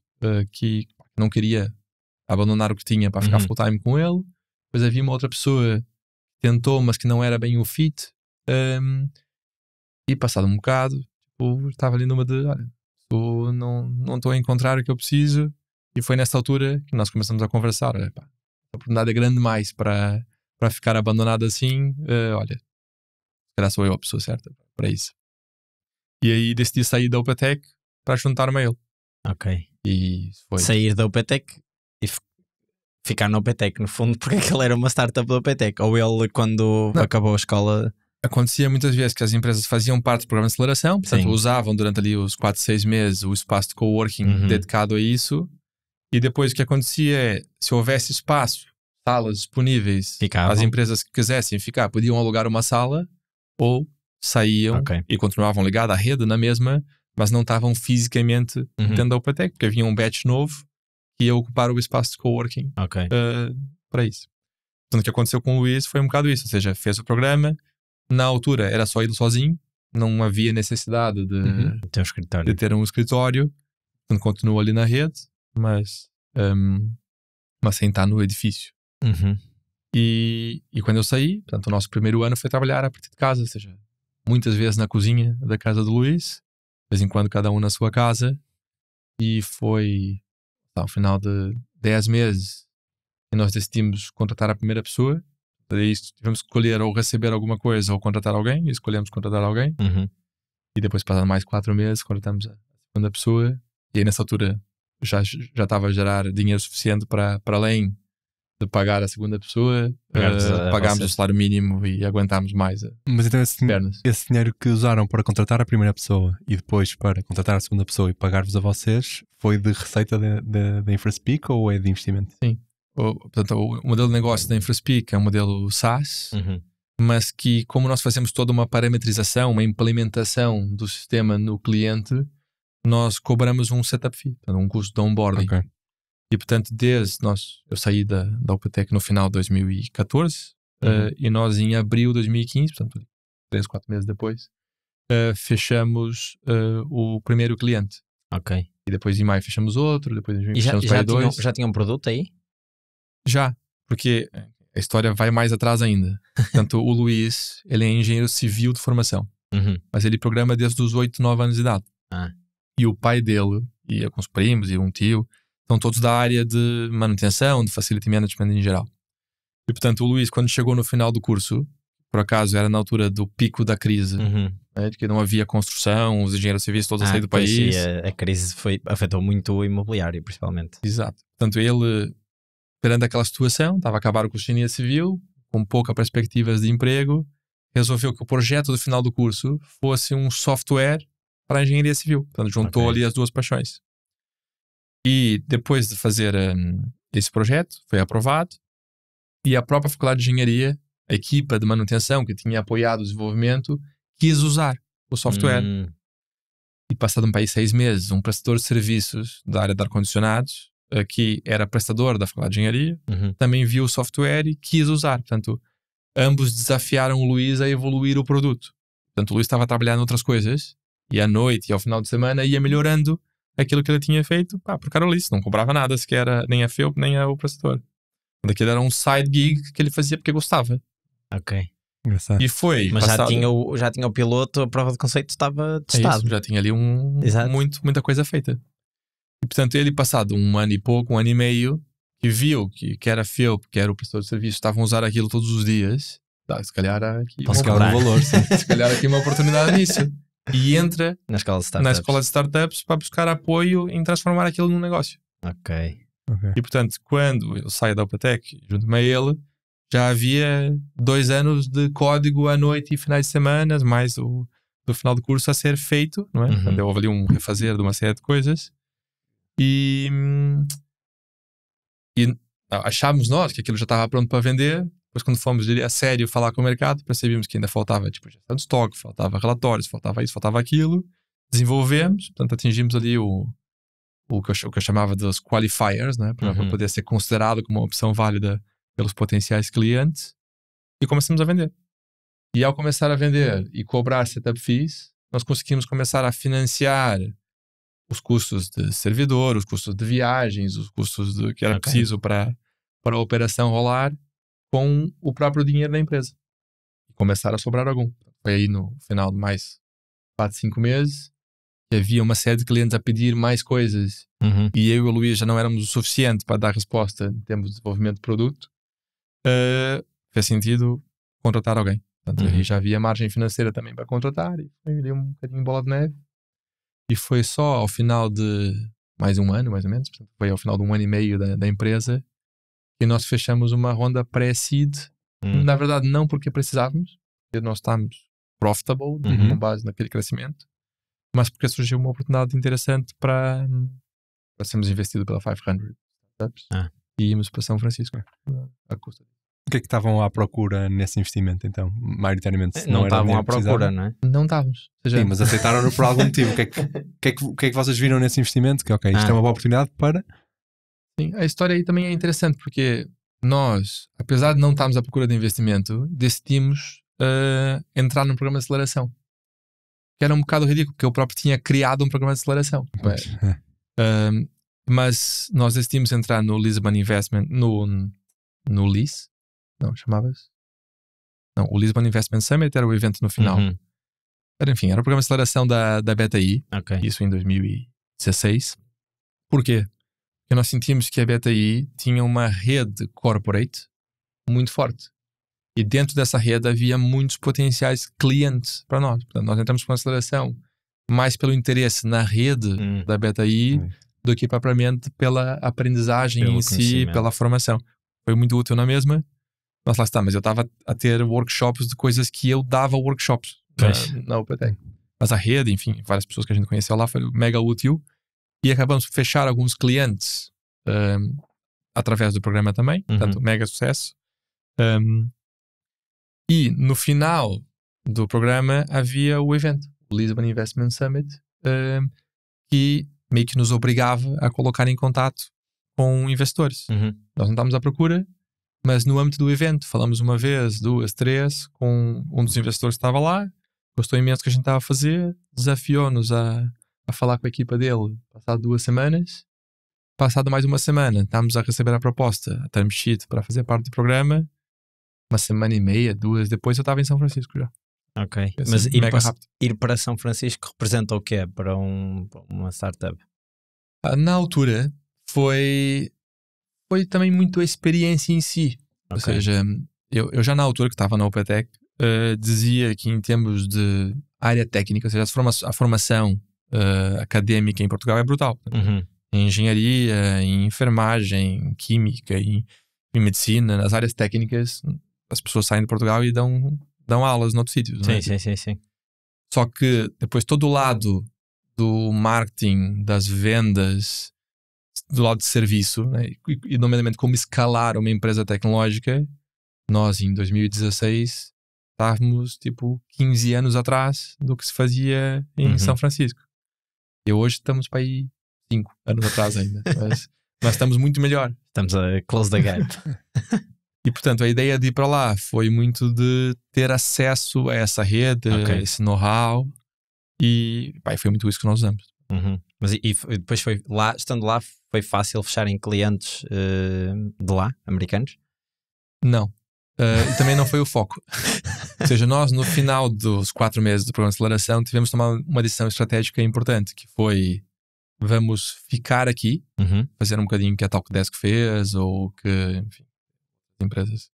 que não queria abandonar o que tinha para ficar full time com ele. Depois havia uma outra pessoa que tentou, mas que não era bem o fit. E passado um bocado, estava ali numa de: olha, não estou a encontrar o que eu preciso. E foi nessa altura que nós começamos a conversar: olha, a oportunidade é grande demais para ficar abandonado assim. Olha, se calhar sou eu a pessoa certa para isso. E aí decidi sair da OpenTech para juntar-me a ele. Ok. E foi sair da OpenTech e ficar na OpenTech, no fundo, porque aquilo era uma startup da OpenTech. Ou ele, quando acabou a escola... Acontecia muitas vezes que as empresas faziam parte do programa de aceleração, portanto usavam durante ali os 4, 6 meses o espaço de coworking dedicado a isso, e depois o que acontecia é, se houvesse espaço, salas disponíveis, as empresas que quisessem ficar podiam alugar uma sala, ou saíam e continuavam ligados à rede na mesma, mas não estavam fisicamente dentro da OpenTech, porque havia um batch novo que ia ocupar o espaço de coworking para isso. Portanto, o que aconteceu com o Luís foi um bocado isso, ou seja, fez o programa. Na altura era só ele sozinho, não havia necessidade de ter um escritório, portanto continua ali na rede, mas sem estar no edifício. E quando eu saí, portanto o nosso primeiro ano foi trabalhar a partir de casa, ou seja, muitas vezes na cozinha da casa do Luís, de vez em quando cada um na sua casa, e foi ao final de 10 meses e nós decidimos contratar a primeira pessoa. Daí tivemos que escolher ou receber alguma coisa ou contratar alguém, e escolhemos contratar alguém. E depois, passando mais 4 meses, contratamos a segunda pessoa, e aí nessa altura já estava a gerar dinheiro suficiente para além de pagar a segunda pessoa, pagámos o salário mínimo e aguentámos mais Mas então pernas. Esse dinheiro que usaram para contratar a primeira pessoa e depois para contratar a segunda pessoa e pagar-vos a vocês, foi de receita da InfraSpeak ou é de investimento? Sim. Portanto, o modelo de negócio da InfraSpeak é um modelo SaaS, mas que, como nós fazemos toda uma parametrização, uma implementação do sistema no cliente, nós cobramos um setup fee, portanto, um custo de onboarding. E portanto, eu saí da OpenTech no final de 2014 e nós em abril de 2015, portanto 3, 4 meses depois, fechamos o primeiro cliente. E depois em maio fechamos outro, depois em junho fechamos para dois. Já tinha um produto aí? Já, porque a história vai mais atrás ainda. Portanto, o Luís, ele é engenheiro civil de formação, mas ele programa desde os 8, 9 anos de idade. E o pai dele, e alguns primos e um tio, estão todos da área de manutenção, de facility management em geral. E portanto, o Luís, quando chegou no final do curso, por acaso era na altura do pico da crise, de que não havia construção, os engenheiros civis todos a sair do país. A crise afetou muito o imobiliário, principalmente. Exato. Portanto, ele, perante aquela situação, estava a acabar o curso de engenharia civil, com poucas perspectivas de emprego, resolveu que o projeto do final do curso fosse um software para a engenharia civil. Portanto, juntou ali as duas paixões. E depois de fazer esse projeto, foi aprovado, e a própria Faculdade de Engenharia, a equipa de manutenção que tinha apoiado o desenvolvimento, quis usar o software. E passado para aí 6 meses, um prestador de serviços da área de ar-condicionados, que era prestador da Faculdade de Engenharia, também viu o software e quis usar. Portanto, ambos desafiaram o Luís a evoluir o produto. Portanto, o Luís estava a trabalhar em outras coisas, e à noite e ao final de semana ia melhorando aquilo que ele tinha feito, por carolice, não cobrava nada sequer, nem a FEUP, nem o prestador. Aquilo era um side gig que ele fazia porque gostava. Engraçado. E foi. Mas já tinha o piloto, a prova de conceito estava testado. Já tinha ali muita coisa feita. E portanto, ele, passado um ano e pouco, 1 ano e meio, que viu que era FEUP, que era o prestador de serviço, estavam a usar aquilo todos os dias. Se calhar aqui um valor, sim. Se calhar aqui uma oportunidade nisso. E entra na escola de startups para buscar apoio em transformar aquilo num negócio. E portanto, quando eu saio da OpenTech junto-me a ele, já havia 2 anos de código à noite e finais de semana, mais do final do curso a ser feito, não é? Portanto, houve ali um refazer de uma série de coisas e achávamos nós que aquilo já estava pronto para vender. Depois, quando fomos a sério falar com o mercado, percebíamos que ainda faltava tipo, gestão de estoque, faltava relatórios, faltava isso, faltava aquilo. Desenvolvemos, portanto atingimos ali o que eu chamava dos qualifiers, né? Para poder ser considerado como uma opção válida pelos potenciais clientes, e começamos a vender. E ao começar a vender e cobrar setup fees, nós conseguimos começar a financiar os custos de servidor, os custos de viagens, os custos que era preciso para a operação rolar com o próprio dinheiro da empresa. E começar a sobrar algum. Foi aí no final de mais 4, 5 meses que havia uma série de clientes a pedir mais coisas e eu e o Luís já não éramos o suficiente para dar resposta em termos de desenvolvimento de produto. Fez sentido contratar alguém. Portanto, aí já havia margem financeira também para contratar e foi ali um bocadinho bola de neve. E foi só ao final de mais um ano, mais ou menos, portanto, foi ao final de 1 ano e meio da empresa que nós fechamos uma ronda pré-seed. Na verdade, não porque precisávamos, porque nós estávamos profitable, com base naquele crescimento, mas porque surgiu uma oportunidade interessante para sermos investidos pela 500 startups e íamos para São Francisco à custa. O que é que estavam à procura nesse investimento, então? Maioritariamente, não estavam à procura, não é? Não estávamos. Sim, mas aceitaram-no por algum motivo. O que é que vocês viram nesse investimento? Que isto é uma boa oportunidade para... Sim, a história aí também é interessante, porque nós, apesar de não estarmos à procura de investimento, decidimos entrar num programa de aceleração. Que era um bocado ridículo, porque eu próprio tinha criado um programa de aceleração. Mas nós decidimos entrar no Lisbon Investment, no LIS. Não, chamava-se? Não, o Lisbon Investment Summit era o evento no final. Enfim, era o programa de aceleração da BTI. Isso em 2016. Por quê? Porque nós sentimos que a BTI tinha uma rede corporate muito forte. E dentro dessa rede havia muitos potenciais clientes para nós. Portanto, nós entramos com a aceleração mais pelo interesse na rede da BTI do que propriamente pela aprendizagem em si, pela formação. Foi muito útil na mesma. Mas lá está, mas eu estava a ter workshops de coisas que eu dava workshops na UPTEC. Mas a rede, enfim, várias pessoas que a gente conheceu lá, foi mega útil. E acabamos por fechar alguns clientes através do programa também. Portanto, mega sucesso. E no final do programa havia o evento, o Lisbon Investment Summit, que meio que nos obrigava a colocar em contato com investidores. Nós não estávamos à procura, mas no âmbito do evento falamos uma vez, 2, 3 com um dos investidores que estava lá, gostou imenso do que a gente estava a fazer, desafiou-nos a falar com a equipa dele passado 2 semanas. Passado mais 1 semana, estávamos a receber a proposta, a term sheet para fazer parte do programa. 1 semana e meia, 2 depois eu estava em São Francisco já. Mas ir para São Francisco representa o quê para uma startup? Na altura foi também muito a experiência em si. Ou seja, eu já na altura que estava na UPTEC dizia que em termos de área técnica, ou seja, a formação académica em Portugal é brutal. Em engenharia, em enfermagem, em química, em medicina, nas áreas técnicas, as pessoas saem de Portugal e dão aulas noutros sítios. Sim. Só que depois todo o lado do marketing, das vendas, do lado de serviço, né? E nomeadamente como escalar uma empresa tecnológica, nós em 2016 estávamos tipo 15 anos atrás do que se fazia em São Francisco. E hoje estamos para aí 5 anos atrás ainda. Mas nós estamos muito melhor. Estamos a close the gap. E portanto a ideia de ir para lá foi muito de ter acesso a essa rede, a esse know-how, e foi muito isso que nós usamos. Mas depois foi lá, estando lá, foi fácil fecharem clientes de lá, americanos? Não. E também não foi o foco. Ou seja, nós no final dos 4 meses do programa de aceleração tivemos de tomar uma decisão estratégica importante, que foi: vamos ficar aqui, fazer um bocadinho que a Talkdesk fez, ou que, enfim, as empresas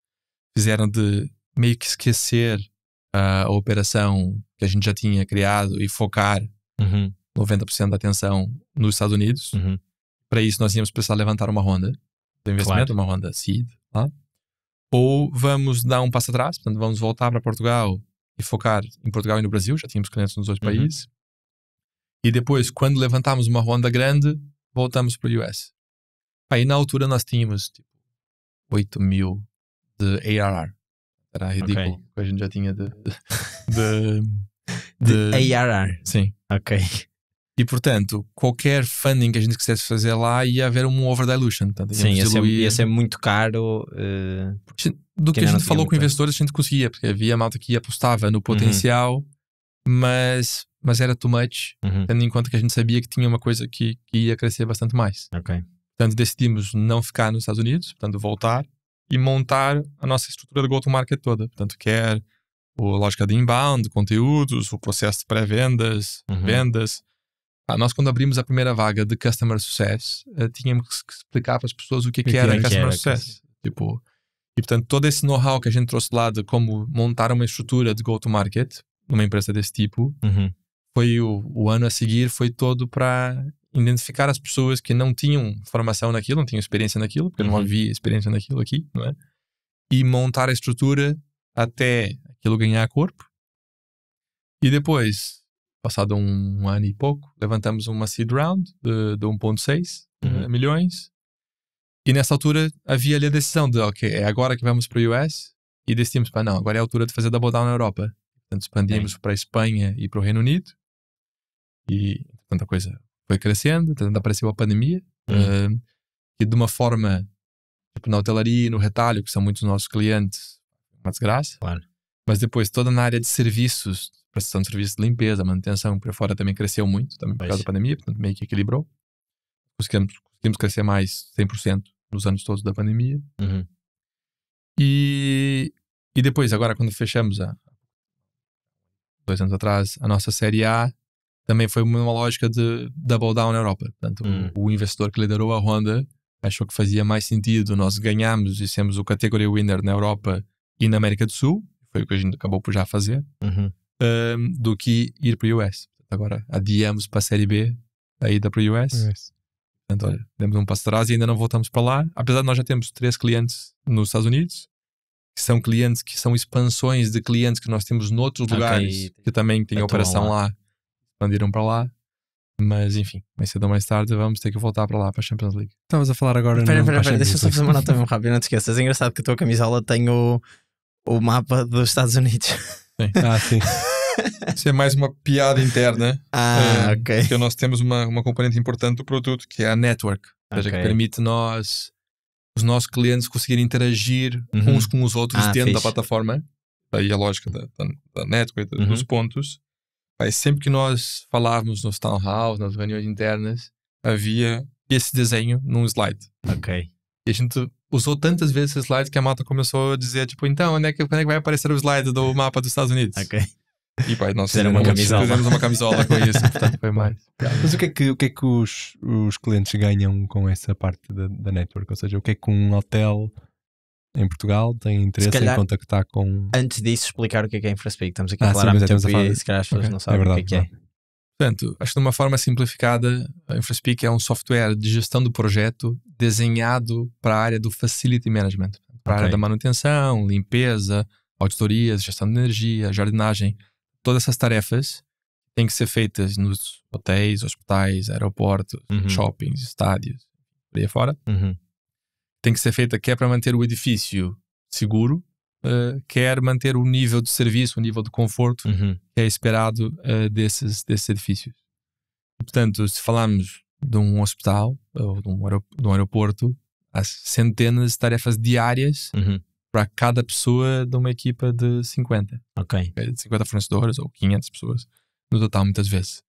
fizeram, de meio que esquecer a operação que a gente já tinha criado e focar 90% da atenção nos Estados Unidos. Para isso nós íamos precisar levantar uma ronda de investimento, uma ronda seed, ou vamos dar um passo atrás, portanto vamos voltar para Portugal e focar em Portugal e no Brasil. Já tínhamos clientes nos dois países. E depois, quando levantámos uma ronda grande, voltamos para o US. Aí na altura nós tínhamos tipo 8 mil de ARR. Era ridículo. A gente já tinha de ARR. Sim. Ok. E portanto, qualquer funding que a gente quisesse fazer lá ia haver um over dilution. Portanto, Sim, ia ser muito caro. Do que a gente falou com investidores, a gente conseguia, porque havia malta que apostava no potencial, mas era too much, tendo em conta que a gente sabia que tinha uma coisa que ia crescer bastante mais. Portanto, decidimos não ficar nos Estados Unidos, portanto, voltar e montar a nossa estrutura de go-to-market toda. Portanto, quer a lógica de inbound, conteúdos, o processo de pré-vendas, vendas. Nós, quando abrimos a primeira vaga de Customer Success, tínhamos que explicar para as pessoas o que era Customer Success. Tipo, e, portanto, todo esse know-how que a gente trouxe lá de como montar uma estrutura de go-to-market numa empresa desse tipo, foi o ano a seguir, foi todo para identificar as pessoas que não tinham formação naquilo, não tinham experiência naquilo, porque não havia experiência naquilo aqui, não é? E montar a estrutura até aquilo ganhar corpo. E depois, passado um ano e pouco, levantamos uma seed round de 1.6 milhões. E nessa altura havia ali a decisão de, ok, é agora que vamos para o US, e decidimos para não, agora é a altura de fazer double down na Europa. Portanto, expandimos para a Espanha e para o Reino Unido. E tanta coisa foi crescendo, portanto apareceu a pandemia. E de uma forma, tipo na hotelaria e no retalho, que são muitos dos nossos clientes, uma desgraça. Claro. Mas depois toda na área de serviços, prestação de serviços de limpeza, manutenção, por fora também cresceu muito, também por causa da pandemia, portanto meio que equilibrou. Conseguimos crescer mais 100% nos anos todos da pandemia. E depois, agora quando fechamos 2 anos atrás, a nossa série A, também foi uma lógica de double down na Europa. Portanto, o investidor que liderou a ronda achou que fazia mais sentido nós ganharmos e sermos o category winner na Europa e na América do Sul, foi o que a gente acabou por já fazer, do que ir para o US. Agora adiamos para a série B a ida para o US. Portanto, olha, demos um passo atrás e ainda não voltamos para lá. Apesar de nós já termos 3 clientes nos Estados Unidos, que são clientes que são expansões de clientes que nós temos noutros lugares que também têm operação lá, expandiram para lá. Mas enfim, mais cedo ou mais tarde vamos ter que voltar para lá, para a Champions League. Estavas a falar agora... Espera, deixa eu só fazer uma nota mesmo rápido, não te esqueças. É engraçado que a tua camisola tem o mapa dos Estados Unidos. Sim. Sim. Isso é mais uma piada interna. Ok. Porque nós temos uma componente importante do produto, que é a network. Ou seja, que permite os nossos clientes conseguirem interagir uns com os outros dentro da plataforma. Daí a lógica da network, dos pontos. Mas sempre que nós falávamos nos town halls, nas reuniões internas, havia esse desenho num slide. Ok. E a gente usou tantas vezes esse slide que a malta começou a dizer, tipo, então, quando é que vai aparecer o slide do mapa dos Estados Unidos? Ok. E pá, nós fizemos uma camisola com isso, portanto foi mais. Mas o que é que os clientes ganham com essa parte da network? Ou seja, o que é que um hotel em Portugal tem interesse em contactar com... Antes disso, explicar o que é InfraSpeak. Estamos aqui a falar há muito tempo e se calhar as pessoas não sabem o que é. Portanto, acho que de uma forma simplificada, a InfraSpeak é um software de gestão do projeto desenhado para a área do facility management, para a área da manutenção, limpeza, auditorias, gestão de energia, jardinagem. Todas essas tarefas têm que ser feitas nos hotéis, hospitais, aeroportos, shoppings, estádios, por aí fora. Tem que ser feita quer para manter o edifício seguro, quer manter o nível de serviço, o nível de conforto que é esperado desses edifícios. E, portanto, se falarmos de um hospital ou de um aeroporto, há centenas de tarefas diárias para cada pessoa de uma equipa de 50. De 50 fornecedores ou 500 pessoas no total, muitas vezes.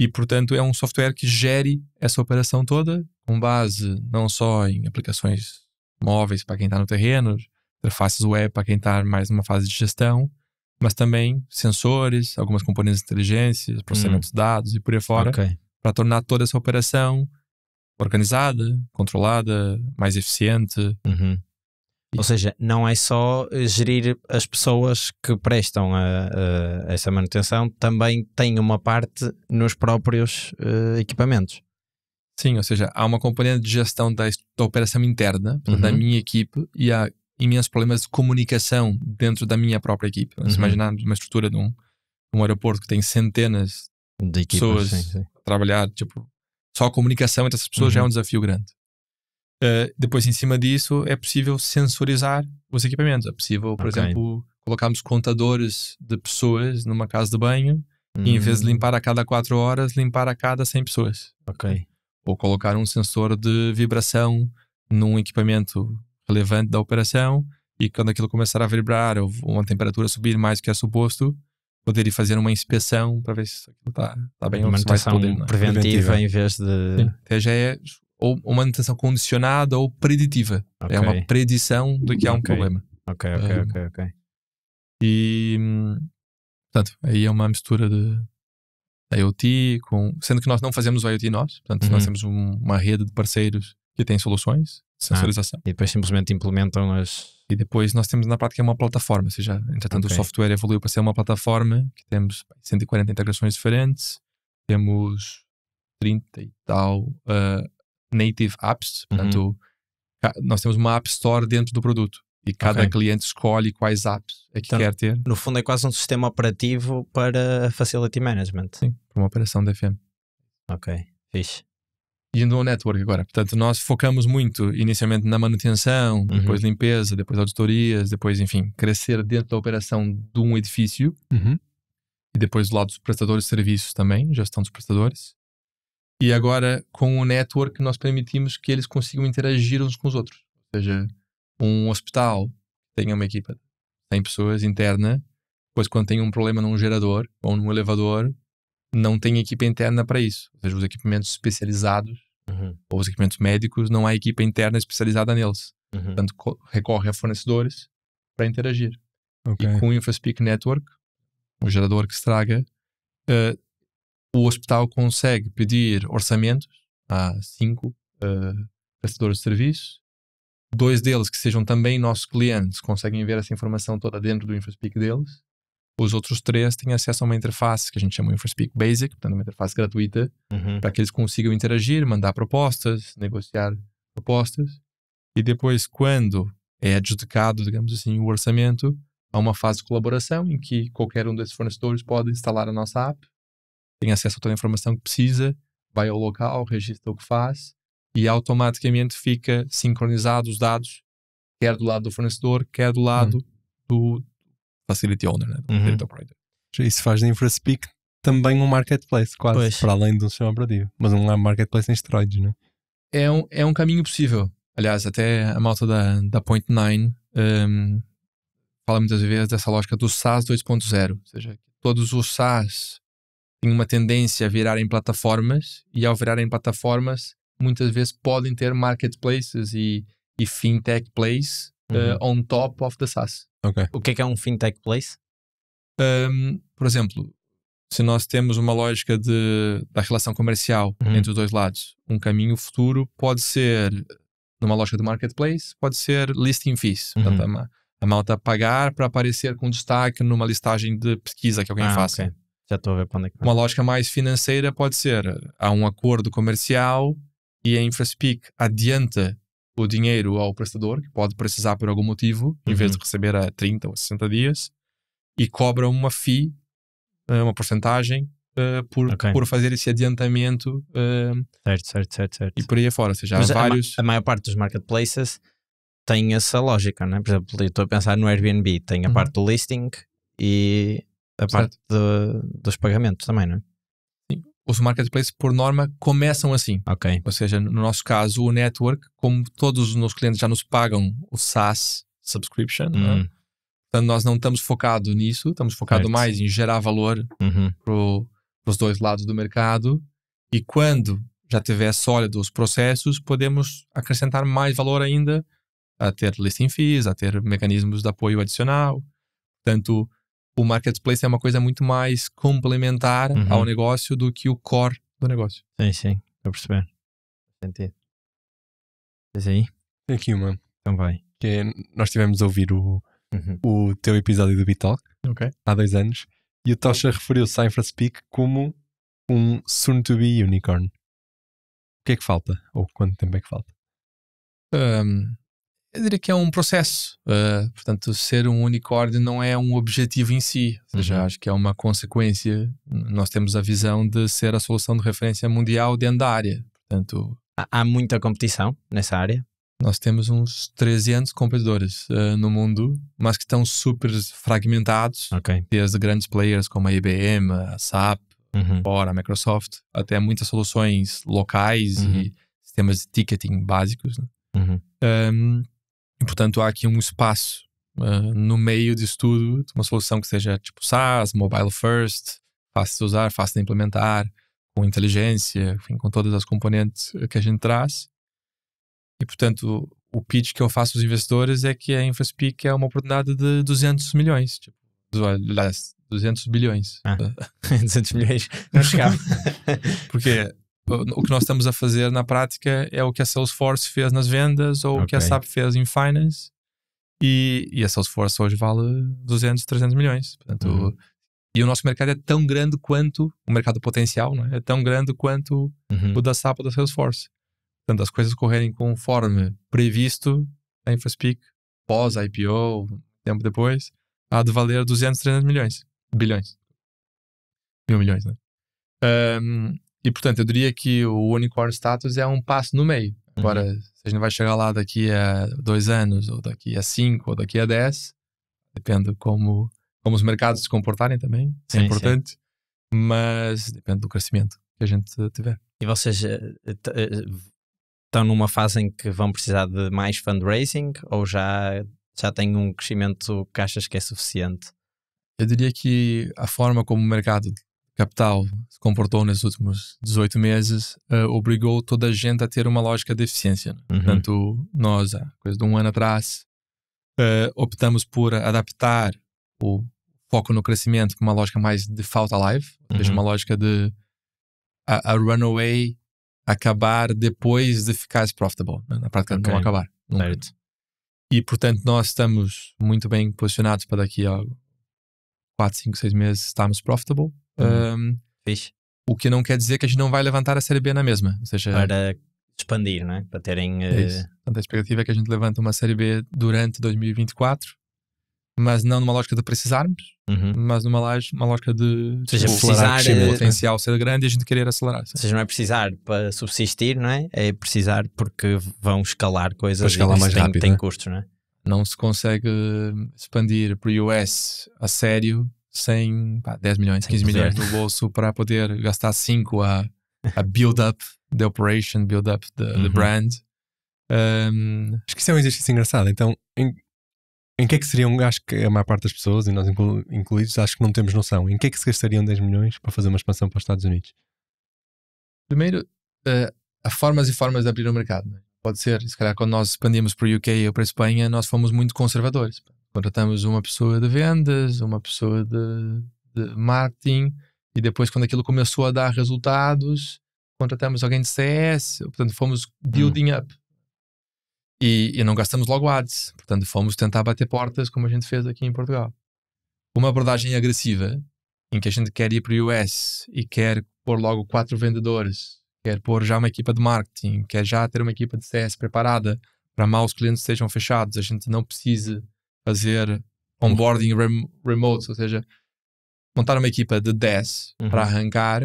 E, portanto, é um software que gere essa operação toda com base não só em aplicações móveis para quem está no terreno, interfaces web para quem está mais numa fase de gestão, mas também sensores, algumas componentes de inteligência, processamento de dados e por aí fora, para tornar toda essa operação organizada, controlada, mais eficiente. Ou seja, não é só gerir as pessoas que prestam essa manutenção, também tem uma parte nos próprios equipamentos. Sim, ou seja, há uma componente de gestão da operação interna, da minha equipe, e há imensos problemas de comunicação dentro da minha própria equipe. Se imaginarmos uma estrutura de um aeroporto que tem centenas de pessoas a trabalhar, tipo, só a comunicação entre essas pessoas já é um desafio grande. Depois, em cima disso, é possível sensorizar os equipamentos. É possível, por exemplo, colocarmos contadores de pessoas numa casa de banho e, em vez de limpar a cada 4 horas, limpar a cada 100 pessoas. Ou colocar um sensor de vibração num equipamento relevante da operação, e quando aquilo começar a vibrar ou uma temperatura subir mais do que é suposto, poder ir fazer uma inspeção para ver se aquilo está bem, ou se vai poder, não é? Preventiva em vez de... Sim. Até já é ou uma manutenção condicionada ou preditiva. É uma predição de que há um problema. Ok. E, portanto, aí é uma mistura de IoT, sendo que nós não fazemos o IoT nós. Portanto, nós temos uma rede de parceiros que tem soluções de sensorização. E depois simplesmente implementam as... E depois nós temos na prática uma plataforma. Ou seja, entretanto o software evoluiu para ser uma plataforma que temos 140 integrações diferentes, temos 30 e tal native apps. Portanto, nós temos uma app store dentro do produto. E cada cliente escolhe quais apps é que quer ter. No fundo é quase um sistema operativo para facility management. Sim, para uma operação da FM. Ok, fixe. E no network agora. Portanto, nós focamos muito inicialmente na manutenção, depois limpeza, depois auditorias, depois, enfim, crescer dentro da operação de um edifício. E depois do lado dos prestadores de serviços também, gestão dos prestadores. E agora, com o network, nós permitimos que eles consigam interagir uns com os outros. Ou seja, um hospital tenha uma equipa de 100 pessoas interna, depois quando tem um problema num gerador ou num elevador, não tem equipa interna para isso. Ou seja, os equipamentos especializados ou os equipamentos médicos, não há equipa interna especializada neles. Portanto, recorre a fornecedores para interagir. E com o InfraSpeak Network, o gerador que estraga, o hospital consegue pedir orçamentos a 5 prestadores de serviço. 2 deles que sejam também nossos clientes conseguem ver essa informação toda dentro do InfraSpeak deles. Os outros 3 têm acesso a uma interface que a gente chama de InfraSpeak Basic, portanto uma interface gratuita, para que eles consigam interagir, mandar propostas, negociar propostas. E depois, quando é adjudicado, digamos assim, o orçamento, há uma fase de colaboração em que qualquer um desses fornecedores pode instalar a nossa app, tem acesso a toda a informação que precisa, vai ao local, registra o que faz e automaticamente fica sincronizado os dados, quer do lado do fornecedor, quer do lado do facility owner, né? Do data operator. Isso faz de InfraSpeak também um marketplace, quase, para além de um sistema operativo. Mas um marketplace em esteroides, não é? É um caminho possível. Aliás, até a malta da Point9 fala muitas vezes dessa lógica do SaaS 2.0. Ou seja, todos os SaaS têm uma tendência a virarem plataformas, e ao virarem plataformas, muitas vezes podem ter marketplaces e fintech plays on top of the SaaS. O que é um fintech place? Por exemplo, se nós temos uma lógica da relação comercial entre os dois lados, um caminho futuro pode ser, numa lógica de marketplace, pode ser listing fees. Portanto, a malta pagar para aparecer com destaque numa listagem de pesquisa que alguém faça. Okay. Já estou a ver para onde é que vai. Uma lógica mais financeira pode ser, há um acordo comercial e a InfraSpeak adianta o dinheiro ao prestador, que pode precisar por algum motivo, em vez de receber a 30 ou 60 dias, e cobra uma fee, uma porcentagem, por fazer esse adiantamento. Certo. E por aí afora. Ou seja, há vários... A maior parte dos marketplaces tem essa lógica, né? Por exemplo, eu estou a pensar no Airbnb, tem a parte do listing e a parte dos pagamentos também, não é? Sim. Os marketplaces, por norma, começam assim. Ou seja, no nosso caso, o network, como todos os nossos clientes já nos pagam o SaaS subscription, né? Portanto, nós não estamos focados nisso, estamos focados mais em gerar valor para os dois lados do mercado, e quando já tiver sólido os processos, podemos acrescentar mais valor ainda, a ter listing fees, a ter mecanismos de apoio adicional. Portanto, o marketplace é uma coisa muito mais complementar ao negócio do que o core do negócio. Sim, estou a perceber. Sentido. Mas aí? Tem aqui uma. Então vai. Nós tivemos a ouvir o teu episódio do BeTalk há 2 anos, e o Tosha referiu-se à InfraSpeak como um soon-to-be unicorn. O que é que falta? Ou quanto tempo é que falta? Eu diria que é um processo. Portanto, ser um unicórnio não é um objetivo em si. Ou seja, acho que é uma consequência. Nós temos a visão de ser a solução de referência mundial dentro da área. Portanto, há muita competição nessa área? Nós temos uns 300 competidores no mundo, mas que estão super fragmentados. Desde grandes players como a IBM, a SAP, a Microsoft, até muitas soluções locais e sistemas de ticketing básicos, né? E, portanto, há aqui um espaço no meio disso tudo, de uma solução que seja tipo SaaS, mobile first, fácil de usar, fácil de implementar, com inteligência, enfim, com todas as componentes que a gente traz. E, portanto, o pitch que eu faço aos investidores é que a InfraSpeak é uma oportunidade de 200 milhões. Tipo, 200 bilhões. 200 milhões não chegava. Porque o que nós estamos a fazer na prática é o que a Salesforce fez nas vendas ou o que a SAP fez em finance. E a Salesforce hoje vale 200, 300 milhões. Portanto, e o nosso mercado é tão grande quanto o mercado potencial, não é? É tão grande quanto o da SAP ou da Salesforce. Portanto, as coisas correrem conforme previsto, a InfraSpeak, pós-IPO, tempo depois, há de valer 200, 300 milhões. Bilhões. 1.000 milhões, né? E, portanto, eu diria que o Unicorn Status é um passo no meio. Agora, se a gente vai chegar lá daqui a 2 anos, ou daqui a 5, ou daqui a 10, depende como os mercados se comportarem também, é importante, mas depende do crescimento que a gente tiver. E vocês estão numa fase em que vão precisar de mais fundraising ou já têm um crescimento que achas que é suficiente? Eu diria que a forma como o mercado de capital se comportou nos últimos 18 meses obrigou toda a gente a ter uma lógica de eficiência. Portanto, nós, há coisa de 1 ano atrás, optamos por adaptar o foco no crescimento para uma lógica mais de falta live, ou seja, uma lógica de a runaway acabar depois de ficar profitable, né? Na prática não acabar nunca. E portanto nós estamos muito bem posicionados para daqui a 4, 5, 6 meses estarmos profitable. O que não quer dizer que a gente não vai levantar a série B na mesma, ou seja, para expandir, não é? Para terem Portanto, a expectativa é que a gente levante uma série B durante 2024, mas não numa lógica de precisarmos, mas numa lógica de, ou seja, precisar o potencial ser grande e a gente querer acelerar. Ou seja, não é precisar para subsistir, não é? É precisar porque vão escalar coisas para escalar mais rápido, tem custos, não é? Não se consegue expandir para o US a sério sem 10 milhões, 15 milhões no bolso para poder gastar 5 a build up the operation, build up the brand. Acho que isso é um exercício engraçado. Então, em que é que seriam, acho que a maior parte das pessoas, e nós incluídos, acho que não temos noção, em que é que se gastariam 10 milhões para fazer uma expansão para os Estados Unidos? Primeiro, há formas e formas de abrir o mercado, né? Pode ser, se calhar quando nós expandimos para o UK ou para a Espanha, nós fomos muito conservadores. Contratamos uma pessoa de vendas, uma pessoa de marketing, e depois quando aquilo começou a dar resultados, contratamos alguém de CS, portanto fomos building up. E não gastamos logo ads, portanto fomos tentar bater portas como a gente fez aqui em Portugal. Uma abordagem agressiva, em que a gente quer ir para o US e quer pôr logo 4 vendedores, quer pôr já uma equipa de marketing, quer já ter uma equipa de CS preparada para mal os clientes estejam fechados, a gente não precisa fazer onboarding remote, ou seja, montar uma equipa de 10 para arrancar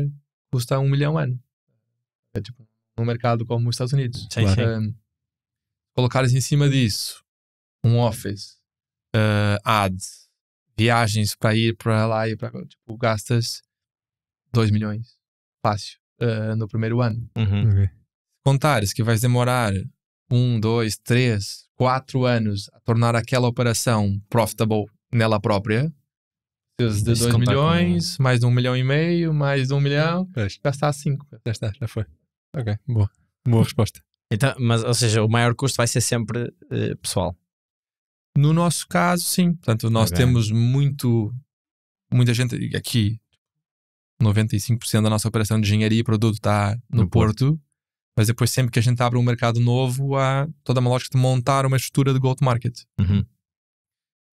custa 1 milhão ano. É tipo num mercado como os Estados Unidos. Colocares em cima disso um office, ads, viagens para ir para lá e para tipo, gastas 2 milhões fácil no primeiro ano. Contares que vais demorar 1, 2, 3, 4 anos a tornar aquela operação profitable nela própria, de 2 milhões, mais de 1,5 milhão, mais de 1 milhão, gastar 5. Já foi. Ok, boa resposta. Então, mas, ou seja, o maior custo vai ser sempre pessoal. No nosso caso, sim. Portanto, nós temos muita gente aqui. 95% da nossa operação de engenharia e produto está no Porto. Mas depois, sempre que a gente abre um mercado novo, há toda uma lógica de montar uma estrutura de go-to-market.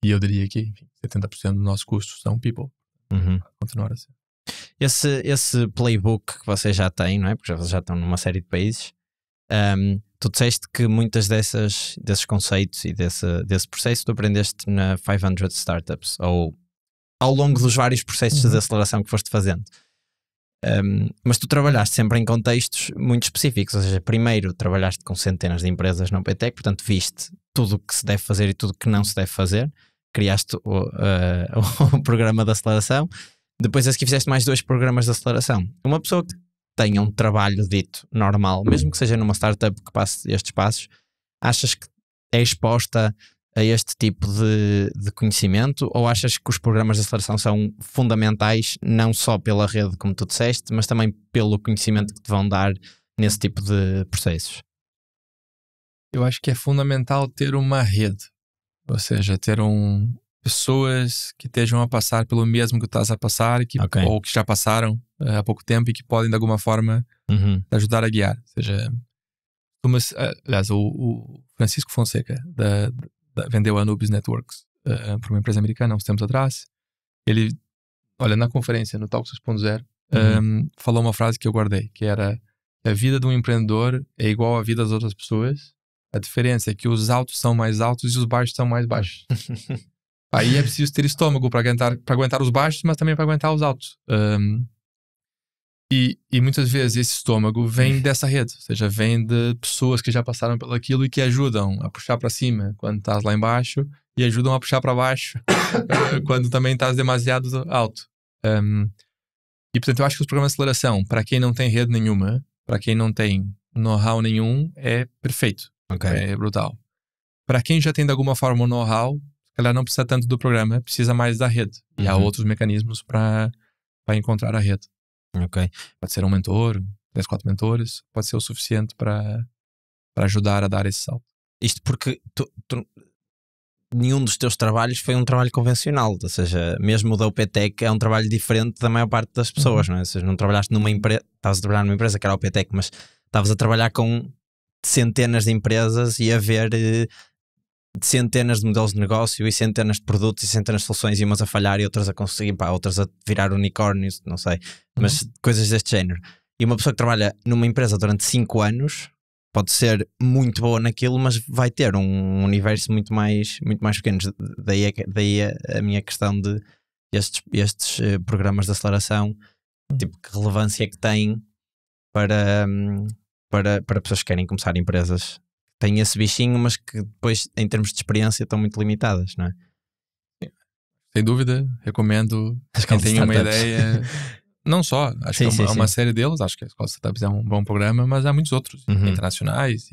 E eu diria que 70% dos nossos custos são people. Continuar a ser. Esse playbook que vocês já têm, não é? Porque já estão numa série de países. Tu disseste que muitas desses conceitos e desse processo tu aprendeste na 500 Startups, ou ao longo dos vários processos de aceleração que foste fazendo. Mas tu trabalhaste sempre em contextos muito específicos, ou seja, primeiro trabalhaste com centenas de empresas na OPTEC, portanto viste tudo o que se deve fazer e tudo o que não se deve fazer, criaste o programa de aceleração, depois a seguir fizeste mais 2 programas de aceleração. Uma pessoa que tenha um trabalho dito normal, mesmo que seja numa startup que passe estes passos, achas que é exposta a este tipo de conhecimento, ou achas que os programas de aceleração são fundamentais não só pela rede, como tu disseste, mas também pelo conhecimento que te vão dar nesse tipo de processos? Eu acho que é fundamental ter uma rede, ou seja, ter pessoas que estejam a passar pelo mesmo que tu estás a passar ou que já passaram há pouco tempo e que podem de alguma forma te ajudar a guiar. Ou seja, aliás, o Francisco Fonseca vendeu a Anubis Networks para uma empresa americana há uns tempos atrás. Ele, na conferência, no Talk 6.0, falou uma frase que eu guardei, que era: a vida de um empreendedor é igual à vida das outras pessoas, a diferença é que os altos são mais altos e os baixos são mais baixos. Aí é preciso ter estômago para aguentar os baixos, mas também para aguentar os altos. E muitas vezes esse estômago vem dessa rede, ou seja, vem de pessoas que já passaram pelo aquilo e que ajudam a puxar para cima quando estás lá embaixo e ajudam a puxar para baixo quando também estás demasiado alto. E portanto eu acho que os programas de aceleração, para quem não tem rede nenhuma, para quem não tem know-how nenhum, é perfeito. É brutal. Para quem já tem de alguma forma um know-how, se calhar não precisa tanto do programa, precisa mais da rede. E há outros mecanismos para encontrar a rede. Pode ser um mentor, 3, 4 mentores, pode ser o suficiente para ajudar a dar esse salto. Isto porque nenhum dos teus trabalhos foi um trabalho convencional, ou seja, mesmo o da OPTEC é um trabalho diferente da maior parte das pessoas, não é? Ou seja, não trabalhaste numa empresa, estavas a trabalhar numa empresa que era a OPTEC, mas estavas a trabalhar com centenas de empresas e a ver centenas de modelos de negócio e centenas de produtos e centenas de soluções, e umas a falhar e outras a conseguir, outras a virar unicórnios, não sei, mas coisas deste género. E uma pessoa que trabalha numa empresa durante 5 anos pode ser muito boa naquilo, mas vai ter um universo muito mais pequeno. Daí a minha questão de estes programas de aceleração, tipo, que relevância é que têm para pessoas que querem começar empresas. Tem esse bichinho, mas que depois, em termos de experiência, estão muito limitadas, não é? Sem dúvida, recomendo quem tem uma ideia. Não só, acho que é uma série deles. Acho que a Escola de Startups é um bom programa, mas há muitos outros internacionais.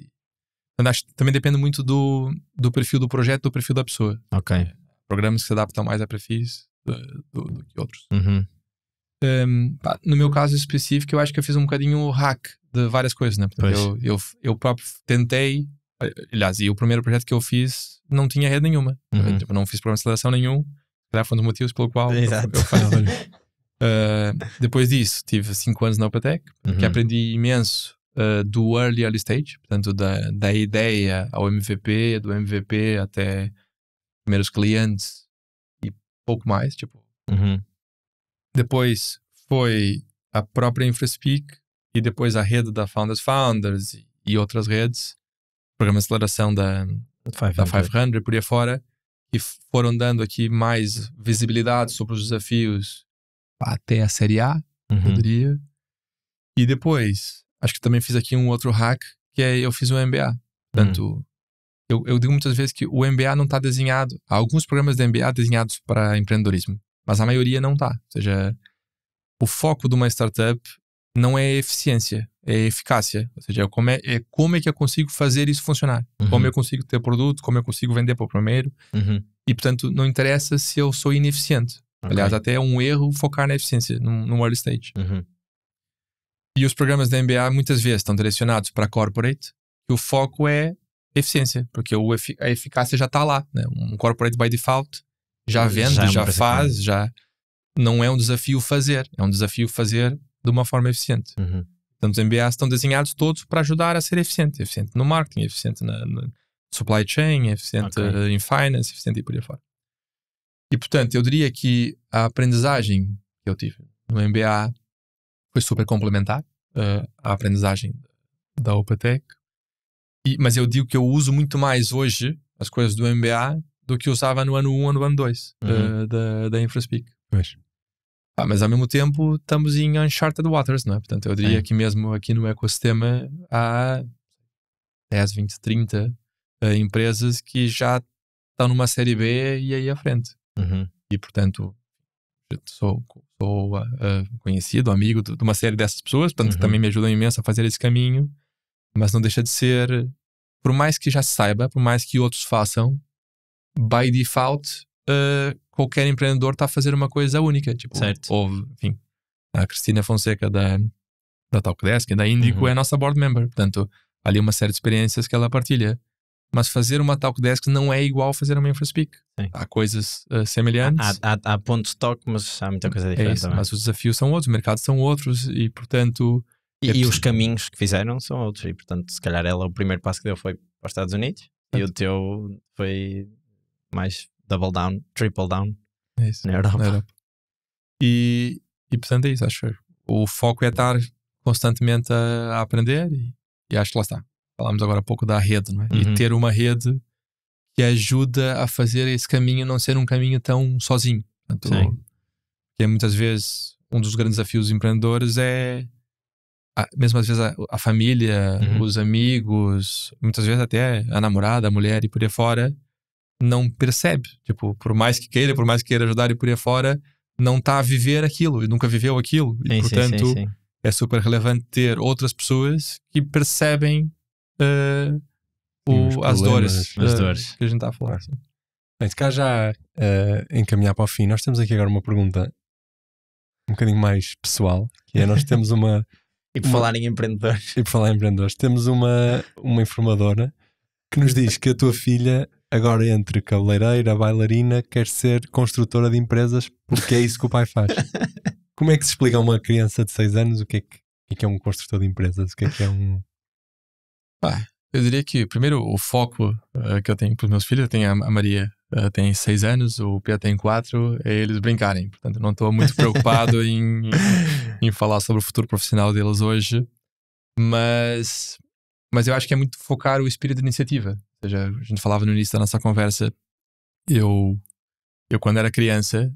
Acho que também depende muito do perfil do projeto, do perfil da pessoa. Programas que se adaptam mais a perfis do que outros. No meu caso específico, eu acho que eu fiz um bocadinho o hack de várias coisas, né? Eu próprio tentei, aliás, e o primeiro projeto que eu fiz não tinha rede nenhuma. Eu não fiz programa de aceleração nenhum. Foi um dos motivos pelo qual eu depois disso tive 5 anos na OPTEC, que aprendi imenso do early stage, portanto da ideia ao MVP, do MVP até primeiros clientes e pouco mais, tipo. Depois foi a própria InfraSpeak e depois a rede da Founders e outras redes, programa de aceleração da 500 por aí fora, que foram dando aqui mais visibilidade sobre os desafios até a série A, eu diria. E depois, acho que também fiz aqui um outro hack, que é eu fiz um MBA. Portanto, eu digo muitas vezes que o MBA não está desenhado. Há alguns programas de MBA desenhados para empreendedorismo, mas a maioria não está. Ou seja, o foco de uma startup não é eficiência, é eficácia. Ou seja, como é que eu consigo fazer isso funcionar. Como eu consigo ter produto, como eu consigo vender para o primeiro. E, portanto, não interessa se eu sou ineficiente. Aliás, até é um erro focar na eficiência no early stage. E os programas da MBA muitas vezes estão direcionados para corporate, e o foco é eficiência, porque a eficácia já está lá, né? Um corporate by default já vende, já faz, já não é um desafio fazer, é um desafio fazer de uma forma eficiente. Então os MBAs estão desenhados todos para ajudar a ser eficiente no marketing, eficiente na supply chain, eficiente em finance, eficiente e por aí fora. E portanto eu diria que a aprendizagem que eu tive no MBA foi super complementar à aprendizagem da OPTEC. Mas eu digo que eu uso muito mais hoje as coisas do MBA do que eu usava no ano 1 ou no ano 2 da InfraSpeak. Pois. Mas ao mesmo tempo estamos em uncharted waters, não é? Portanto, eu diria que mesmo aqui no ecossistema há 10, 20, 30 empresas que já estão numa série B e aí à frente. E portanto, sou conhecido, amigo de uma série dessas pessoas, portanto também me ajudam imenso a fazer esse caminho, mas não deixa de ser, por mais que já se saiba, por mais que outros façam, by default, qualquer empreendedor está a fazer uma coisa única. Tipo, enfim, a Cristina Fonseca da Talkdesk e da Índico é a nossa board member, portanto há ali uma série de experiências que ela partilha. Mas fazer uma Talkdesk não é igual a fazer uma InfraSpeak. Há coisas semelhantes. Há pontos de toque, mas há muita coisa diferente também. Mas os desafios são outros, os mercados são outros e portanto... E os caminhos que fizeram são outros. E portanto, se calhar ela, o primeiro passo que deu foi para os Estados Unidos e o teu foi mais double down, triple down na Europa. E portanto é isso, acho que o foco é estar constantemente a aprender e acho que lá está. Falámos agora há pouco da rede, não é? E ter uma rede que ajuda a fazer esse caminho não ser um caminho tão sozinho. Portanto, que muitas vezes um dos grandes desafios dos empreendedores é mesmo às vezes a família, os amigos, muitas vezes até a namorada, a mulher e por aí fora não percebe, tipo, por mais que queira ajudar e por aí fora, não está a viver aquilo, nunca viveu aquilo e portanto é super relevante ter outras pessoas que percebem as dores que a gente está a falar. Bem, se cá já encaminhar para o fim, nós temos aqui agora uma pergunta um bocadinho mais pessoal, que é, nós temos uma... E por falar em empreendedores. Temos uma informadora que nos diz que a tua filha, agora entre cabeleireira, bailarina, quer ser construtora de empresas porque é isso que o pai faz. Como é que se explica a uma criança de 6 anos o que é um construtor de empresas? O que é um... Eu diria que, primeiro, o foco que eu tenho para os meus filhos, eu tenho a Maria tem 6 anos, o Pedro tem 4, é eles brincarem. Portanto, não estou muito preocupado em falar sobre o futuro profissional deles hoje, mas eu acho que é muito focar o espírito de iniciativa. Ou seja, a gente falava no início da nossa conversa, eu quando era criança,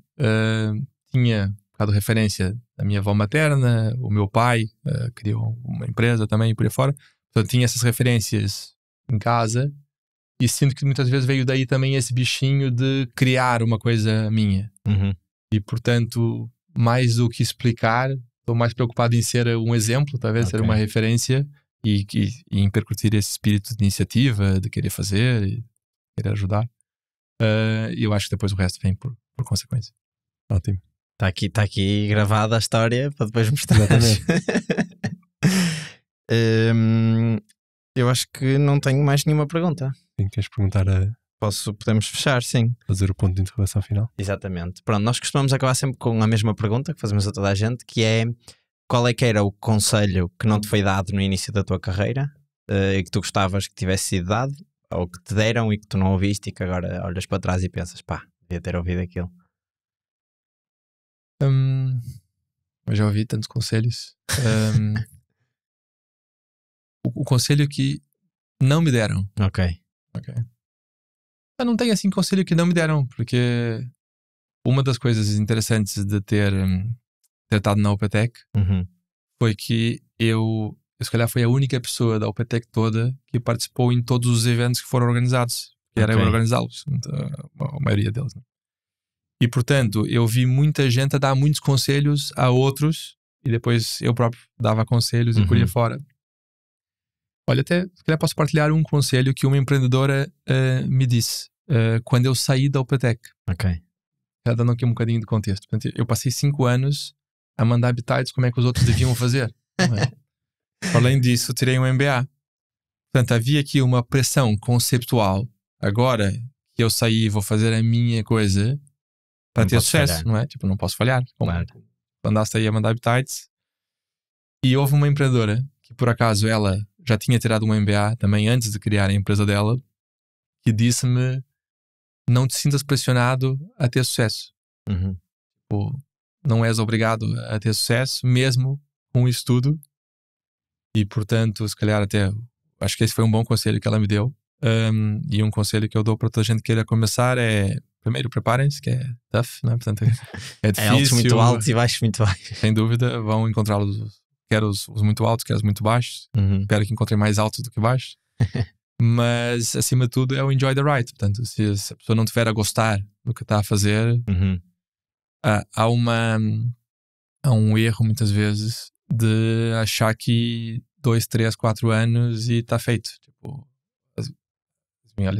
tinha de referência da minha avó materna, o meu pai criou uma empresa também e por aí fora. Portanto, tinha essas referências em casa e sinto que muitas vezes veio daí também esse bichinho de criar uma coisa minha. E, portanto, mais do que explicar, estou mais preocupado em ser um exemplo, talvez ser uma referência e em percutir esse espírito de iniciativa, de querer fazer e querer ajudar. E eu acho que depois o resto vem por consequência. Ótimo. Está aqui gravada a história para depois mostrar. Exatamente. Eu acho que não tenho mais nenhuma pergunta. Sim, queres perguntar podemos fechar, sim. Fazer o ponto de interrogação final. Exatamente. Pronto, nós costumamos acabar sempre com a mesma pergunta que fazemos a toda a gente, que é: qual é que era o conselho que não te foi dado no início da tua carreira e que tu gostavas que tivesse sido dado, ou que te deram e que tu não ouviste e que agora olhas para trás e pensas, devia ter ouvido aquilo? Eu já ouvi tantos conselhos. O conselho que não me deram. Ok. Eu não tenho assim conselho que não me deram, porque uma das coisas interessantes de ter estado na OPTEC foi que eu se calhar fui a única pessoa da OPTEC toda que participou em todos os eventos que foram organizados, que era eu organizá-los, a maioria deles, né? E portanto eu vi muita gente a dar muitos conselhos a outros e depois eu próprio dava conselhos e por aí fora. Olha, até se calhar posso partilhar um conselho que uma empreendedora me disse quando eu saí da OPTEC. Dando aqui um bocadinho de contexto. Portanto, eu passei 5 anos a mandar bitites como é que os outros deviam fazer. Além disso, tirei um MBA. Portanto, havia aqui uma pressão conceptual. Agora que eu saí e vou fazer a minha coisa para ter sucesso, falhar. Não é? Tipo, não posso falhar. Claro. Andaste aí a mandar bitites. E houve uma empreendedora que, por acaso, ela já tinha tirado um MBA também antes de criar a empresa dela, que disse-me: não te sintas pressionado a ter sucesso. Tipo, não és obrigado a ter sucesso mesmo com isso tudo. E portanto, se calhar até acho que esse foi um bom conselho que ela me deu. E um conselho que eu dou para toda a gente que queira começar é: primeiro, preparem-se, que é tough, né? Portanto, é difícil. É altos muito altos e baixos muito baixos. Sem dúvida, vão encontrá-los, quer os muito altos, quer os muito baixos. Espero que encontrem mais altos do que baixos. Mas, acima de tudo, é o enjoy the ride. Portanto, se a pessoa não estiver a gostar do que está a fazer, há um erro, muitas vezes, de achar que 2, 3, 4 anos e está feito. Tipo,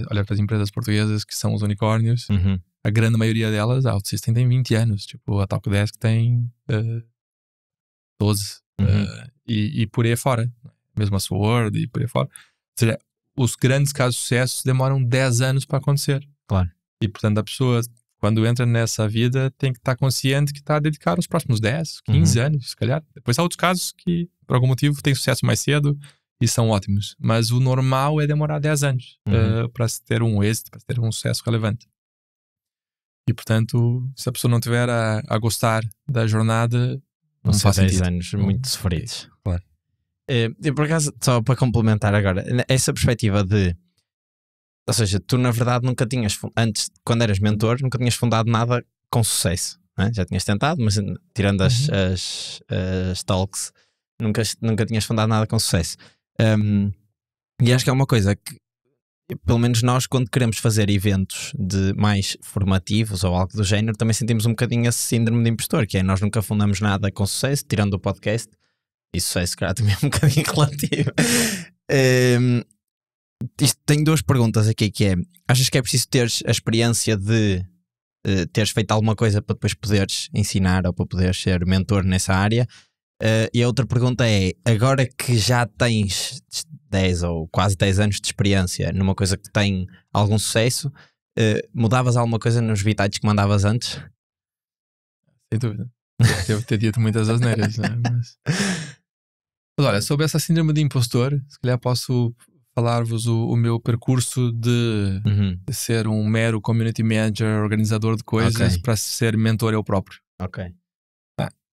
olha para as empresas portuguesas que são os unicórnios, a grande maioria delas, a OutSystem tem 20 anos, tipo, a Talkdesk tem 12 e por aí fora, mesmo a Sword e por aí fora. Ou seja, os grandes casos de sucesso demoram 10 anos para acontecer. Claro. E portanto a pessoa, quando entra nessa vida, tem que estar consciente que está a dedicar os próximos 10, 15 anos, se calhar. Depois há outros casos que, por algum motivo, têm sucesso mais cedo e são ótimos. Mas o normal é demorar 10 anos para se ter um êxito, para se ter um sucesso relevante. E portanto, se a pessoa não estiver a gostar da jornada, não faz 10 sentido. anos muito sofridos. Claro. E por acaso, só para complementar agora, essa perspectiva de, ou seja, tu na verdade nunca tinhas, antes, quando eras mentor, nunca tinhas fundado nada com sucesso, né? Já tinhas tentado, mas tirando as talks, nunca tinhas fundado nada com sucesso. E acho que é uma coisa que, pelo menos nós, quando queremos fazer eventos de mais formativos ou algo do género, também sentimos um bocadinho esse síndrome de impostor, que é: nós nunca fundamos nada com sucesso, tirando o podcast, e sucesso, cara, também é um bocadinho relativo. Isto tem 2 perguntas aqui, que é: achas que é preciso teres a experiência de teres feito alguma coisa para depois poderes ensinar ou para poderes ser mentor nessa área? E a outra pergunta é: agora que já tens 10 ou quase 10 anos de experiência numa coisa que tem algum sucesso, mudavas alguma coisa nos bitites que mandavas antes? Sem dúvida. Devo ter dito muitas asneiras, né? Mas olha, sobre essa síndrome de impostor, se calhar posso falar-vos o meu percurso de ser um mero community manager, organizador de coisas, para ser mentor eu próprio. Ok.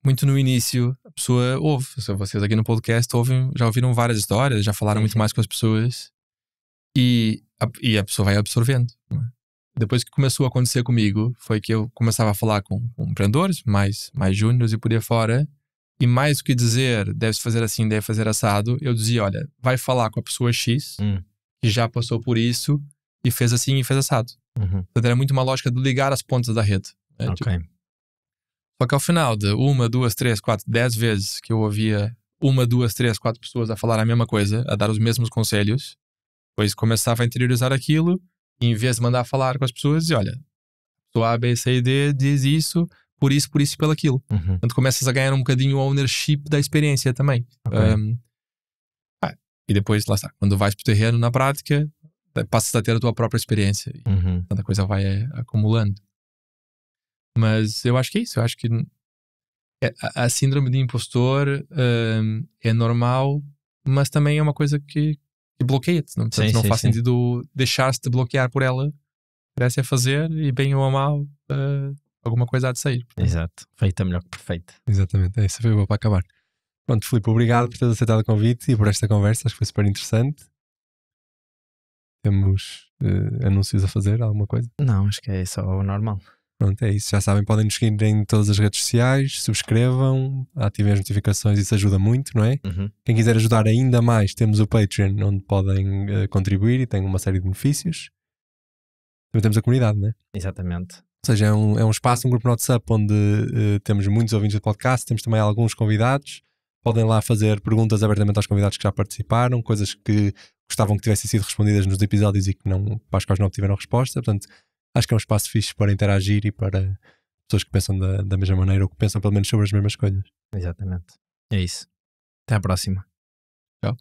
Muito no início, a pessoa ouve. Vocês aqui no podcast já ouviram várias histórias, já falaram muito mais com as pessoas e a pessoa vai absorvendo. Depois que começou a acontecer comigo, foi que eu começava a falar com empreendedores mais júniores e por aí fora, e mais do que dizer deve-se fazer assim, deve fazer assado, eu dizia: olha, vai falar com a pessoa X que já passou por isso e fez assim e fez assado. Portanto, era muito uma lógica de ligar as pontas da rede. Ok. Tipo, só que ao final de 1, 2, 3, 4, 10 vezes que eu ouvia 1, 2, 3, 4 pessoas a falar a mesma coisa, a dar os mesmos conselhos, depois começava a interiorizar aquilo e, em vez de mandar falar com as pessoas, dizia: olha, pessoa A, B, C e D diz isso, por isso e pelo aquilo. Portanto, começas a ganhar um bocadinho o ownership da experiência também. Okay. E depois, lá está, quando vais para o terreno, na prática, passas a ter a tua própria experiência e tanta coisa vai acumulando. Mas eu acho que é isso. Eu acho que a síndrome de impostor é normal, mas também é uma coisa que bloqueia-te. Portanto, não faz sentido deixar-se de bloquear por ela. Parece é fazer, e bem ou mal, alguma coisa há de sair. Exato. Feita melhor que perfeita. Exatamente. É isso, foi bom para acabar. Pronto, Filipe, obrigado por teres aceitado o convite e por esta conversa. Acho que foi super interessante. Temos anúncios a fazer, alguma coisa? Não, acho que é só o normal. Pronto, é isso. Já sabem, podem nos seguir em todas as redes sociais, subscrevam, ativem as notificações, isso ajuda muito, não é? Quem quiser ajudar ainda mais, temos o Patreon, onde podem contribuir e tem uma série de benefícios. Também temos a comunidade, não é? Exatamente. Ou seja, é um espaço, um grupo no WhatsApp onde temos muitos ouvintes do podcast, temos também alguns convidados. Podem lá fazer perguntas abertamente aos convidados que já participaram, coisas que gostavam que tivessem sido respondidas nos episódios e que para as quais não obtiveram resposta. Portanto, acho que é um espaço fixe para interagir e para pessoas que pensam da mesma maneira ou que pensam pelo menos sobre as mesmas coisas. Exatamente. É isso. Até à próxima. Tchau.